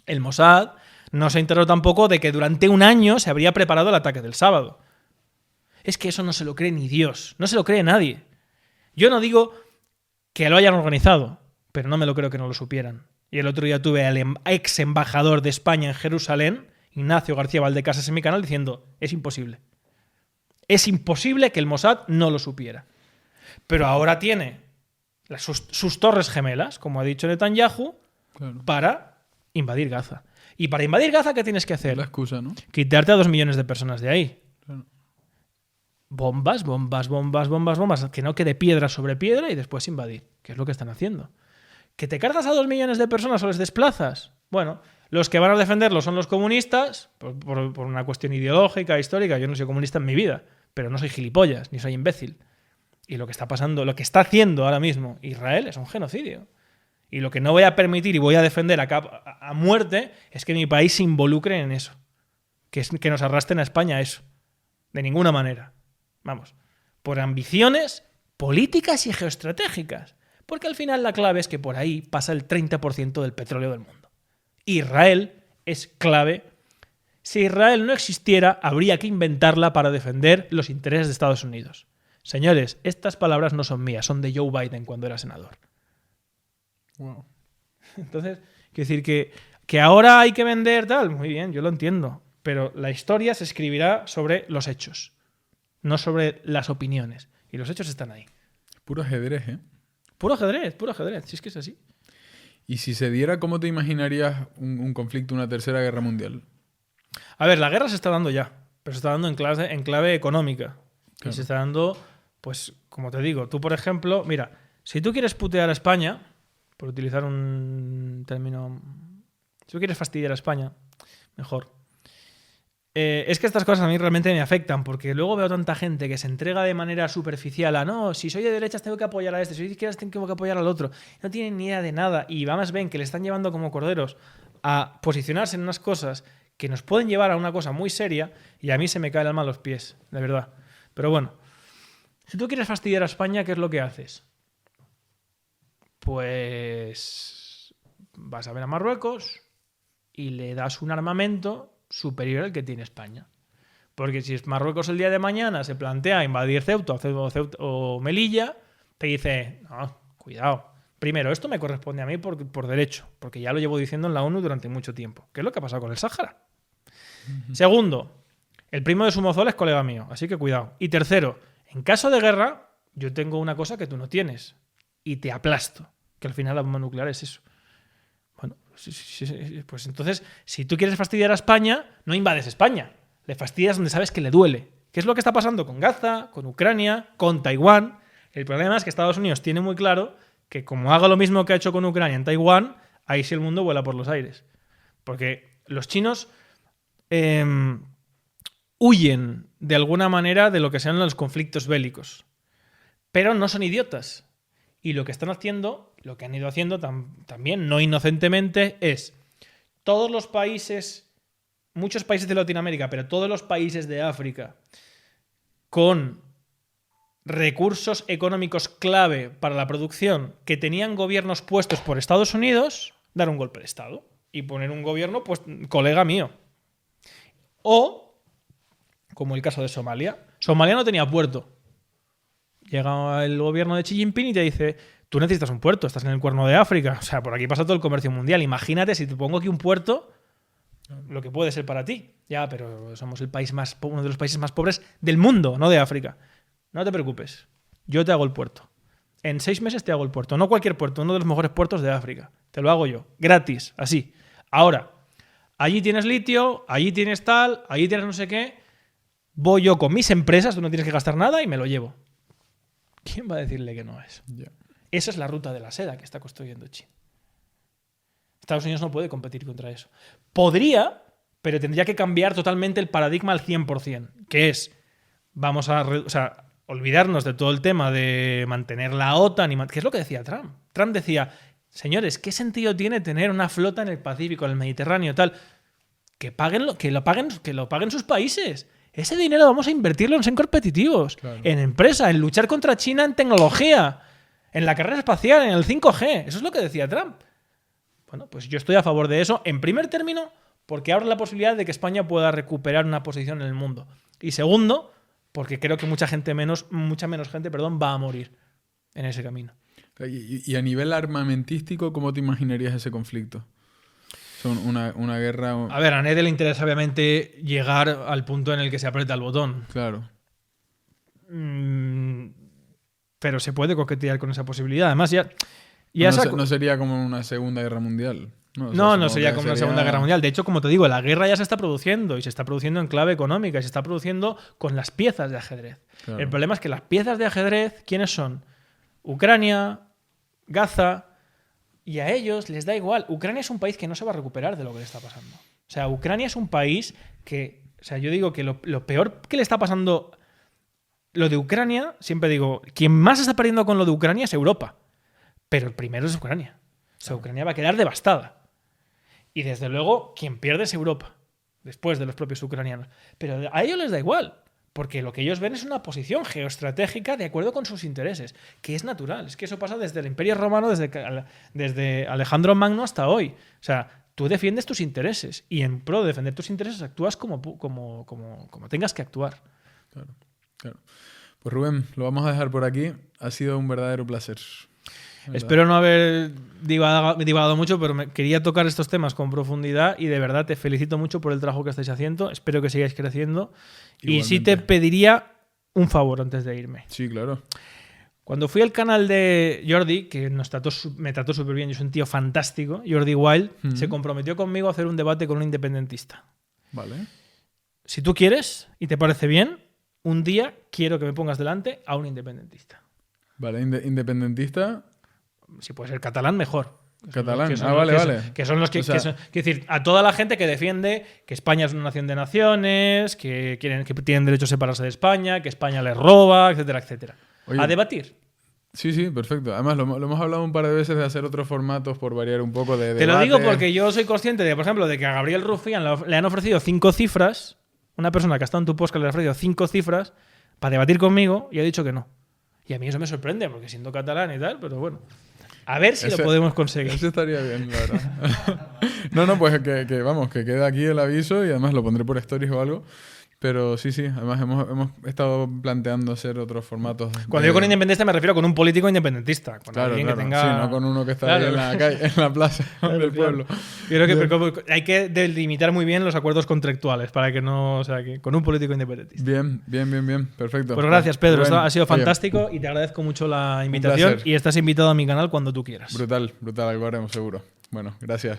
El Mossad no se enteró tampoco de que durante un año se habría preparado el ataque del sábado. Es que eso no se lo cree ni Dios. No se lo cree nadie. Yo no digo que lo hayan organizado, pero no me lo creo que no lo supieran. Y el otro día tuve al ex embajador de España en Jerusalén, Ignacio García Valdecasas, en mi canal, diciendo: es imposible. Es imposible que el Mossad no lo supiera. Pero ahora tiene sus torres gemelas, como ha dicho Netanyahu, claro, para invadir Gaza. Y para invadir Gaza, ¿qué tienes que hacer? La excusa, ¿no? Quitarte a 2 millones de personas de ahí. Claro. Bombas, que no quede piedra sobre piedra y después invadir, que es lo que están haciendo. ¿Que te cargas a 2 millones de personas o les desplazas? Bueno, los que van a defenderlo son los comunistas, por una cuestión ideológica, histórica. Yo no soy comunista en mi vida, pero no soy gilipollas, ni soy imbécil. Y lo que está pasando, lo que está haciendo ahora mismo Israel es un genocidio. Y lo que no voy a permitir y voy a defender a muerte es que mi país se involucre en eso. Que nos arrastren a España a eso. De ninguna manera. Vamos. Por ambiciones políticas y geoestratégicas. Porque al final la clave es que por ahí pasa el 30% del petróleo del mundo. Israel es clave. Si Israel no existiera, habría que inventarla para defender los intereses de Estados Unidos. Señores, estas palabras no son mías, son de Joe Biden cuando era senador. Wow. Entonces, quiero decir que ahora hay que vender tal, muy bien, yo lo entiendo. Pero la historia se escribirá sobre los hechos, no sobre las opiniones. Y los hechos están ahí. Puro ajedrez, ¿eh? Puro ajedrez, si es que es así. Y si se diera, ¿cómo te imaginarías un conflicto, una tercera guerra mundial? A ver, la guerra se está dando ya, pero se está dando en clave económica. Claro. Y se está dando, pues, como te digo, tú, por ejemplo, mira, si tú quieres putear a España, por utilizar un término... Si tú quieres fastidiar a España, mejor. Es que estas cosas a mí realmente me afectan, porque luego veo tanta gente que se entrega de manera superficial a no, si soy de derechas tengo que apoyar a este, si soy de izquierdas tengo que apoyar al otro. No tienen ni idea de nada y además ven que le están llevando como corderos a posicionarse en unas cosas que nos pueden llevar a una cosa muy seria y a mí se me cae el alma a los pies, de verdad. Pero bueno, si tú quieres fastidiar a España, ¿qué es lo que haces? Pues vas a ver a Marruecos y le das un armamento superior al que tiene España. Porque si Marruecos el día de mañana se plantea invadir Ceuta o Melilla, te dice, no, cuidado. Primero, esto me corresponde a mí por derecho, porque ya lo llevo diciendo en la ONU durante mucho tiempo. ¿Qué es lo que ha pasado con el Sáhara? Uh-huh. Segundo, el primo de Somozola es colega mío, así que cuidado. Y tercero, en caso de guerra, yo tengo una cosa que tú no tienes y te aplasto, que al final la bomba nuclear es eso. Bueno, pues entonces, si tú quieres fastidiar a España, no invades España. Le fastidias donde sabes que le duele. ¿Qué es lo que está pasando con Gaza, con Ucrania, con Taiwán? El problema es que Estados Unidos tiene muy claro que como haga lo mismo que ha hecho con Ucrania en Taiwán, ahí sí el mundo vuela por los aires. Porque los chinos huyen de alguna manera de lo que sean los conflictos bélicos. Pero no son idiotas. Y lo que están haciendo, lo que han ido haciendo también, no inocentemente, es todos los países, muchos países de Latinoamérica, pero todos los países de África, con recursos económicos clave para la producción, que tenían gobiernos puestos por Estados Unidos, dar un golpe de Estado. y poner un gobierno, pues, colega mío. O, como el caso de Somalia. Somalia no tenía puerto. Llega el gobierno de Xi Jinping y te dice, tú necesitas un puerto, estás en el Cuerno de África. O sea, por aquí pasa todo el comercio mundial. Imagínate si te pongo aquí un puerto, lo que puede ser para ti. Ya, pero somos uno de los países más pobres del mundo, no de África. No te preocupes, yo te hago el puerto. En 6 meses te hago el puerto. No cualquier puerto, uno de los mejores puertos de África. Te lo hago yo, gratis, así. Ahora, allí tienes litio, allí tienes tal, allí tienes no sé qué. Voy yo con mis empresas, tú no tienes que gastar nada y me lo llevo. ¿Quién va a decirle que no es? Yeah. Esa es la ruta de la seda que está construyendo China. Estados Unidos no puede competir contra eso. Podría, pero tendría que cambiar totalmente el paradigma al 100%, que es, vamos a olvidarnos de todo el tema de mantener la OTAN, que es lo que decía Trump. Trump decía, señores, ¿qué sentido tiene tener una flota en el Pacífico, en el Mediterráneo, tal? Que lo paguen sus países. Ese dinero vamos a invertirlo en ser competitivos, claro, en empresa, en luchar contra China en tecnología, en la carrera espacial, en el 5G. Eso es lo que decía Trump. Bueno, pues yo estoy a favor de eso, en primer término, porque abre la posibilidad de que España pueda recuperar una posición en el mundo. Y segundo, porque creo que mucha menos gente va a morir en ese camino. Y a nivel armamentístico, ¿cómo te imaginarías ese conflicto? Son una guerra... A ver, a nadie le interesa obviamente llegar al punto en el que se aprieta el botón. Claro. Pero se puede coquetear con esa posibilidad. Además, no sería como una Segunda Guerra Mundial. No sería como una Segunda Guerra Mundial. De hecho, como te digo, la guerra ya se está produciendo y se está produciendo en clave económica y se está produciendo con las piezas de ajedrez. Claro. El problema es que las piezas de ajedrez, ¿quiénes son? Ucrania, Gaza, y a ellos les da igual. Ucrania es un país que no se va a recuperar de lo que le está pasando. O sea, Ucrania es un país que, o sea, yo digo que lo peor que le está pasando, lo de Ucrania, siempre digo, quien más está perdiendo con lo de Ucrania es Europa. Pero el primero es Ucrania. O sea, Ucrania va a quedar devastada. Y desde luego, quien pierde es Europa, después de los propios ucranianos. Pero a ellos les da igual, porque lo que ellos ven es una posición geoestratégica de acuerdo con sus intereses, que es natural. Es que eso pasa desde el Imperio Romano, desde Alejandro Magno hasta hoy. O sea, tú defiendes tus intereses y en pro de defender tus intereses actúas como tengas que actuar. Claro. Pues Rubén, lo vamos a dejar por aquí. Ha sido un verdadero placer. Espero no haber divagado mucho, pero quería tocar estos temas con profundidad y de verdad te felicito mucho por el trabajo que estáis haciendo. Espero que sigáis creciendo. Igualmente. Y sí te pediría un favor antes de irme. Sí, claro. Cuando fui al canal de Jordi, que me trató súper bien, yo soy un tío fantástico, Jordi Wild, se comprometió conmigo a hacer un debate con un independentista. Vale. Si tú quieres y te parece bien, un día quiero que me pongas delante a un independentista. Vale, independentista... Si puede ser catalán, mejor. Catalán, vale. Que son los que... Quiero decir, a toda la gente que defiende que España es una nación de naciones, que tienen derecho a separarse de España, que España les roba, etcétera, etcétera. Oye, a debatir. Sí, perfecto. Además, lo hemos hablado un par de veces de hacer otros formatos por variar un poco de debate. Te lo digo porque yo soy consciente de, por ejemplo, de que a Gabriel Rufián le han ofrecido 5 cifras, una persona que ha estado en tu podcast le ha ofrecido 5 cifras para debatir conmigo y ha dicho que no. Y a mí eso me sorprende, porque siendo catalán y tal, pero bueno... A ver si lo podemos conseguir. Eso estaría bien, la verdad. No, pues que quede aquí el aviso y además lo pondré por stories o algo. Pero sí, además hemos estado planteando hacer otros formatos. Cuando yo con independentista me refiero con un político independentista. Con alguien que tenga... Sí, no con uno que está ahí en la calle, en la plaza del pueblo. Creo que hay que delimitar muy bien los acuerdos contractuales para que no... O sea, que con un político independentista. Bien. Perfecto. Pues gracias, Pedro. Esto ha sido fantástico y te agradezco mucho la invitación. Y estás invitado a mi canal cuando tú quieras. Brutal. Algo haremos seguro. Bueno, gracias.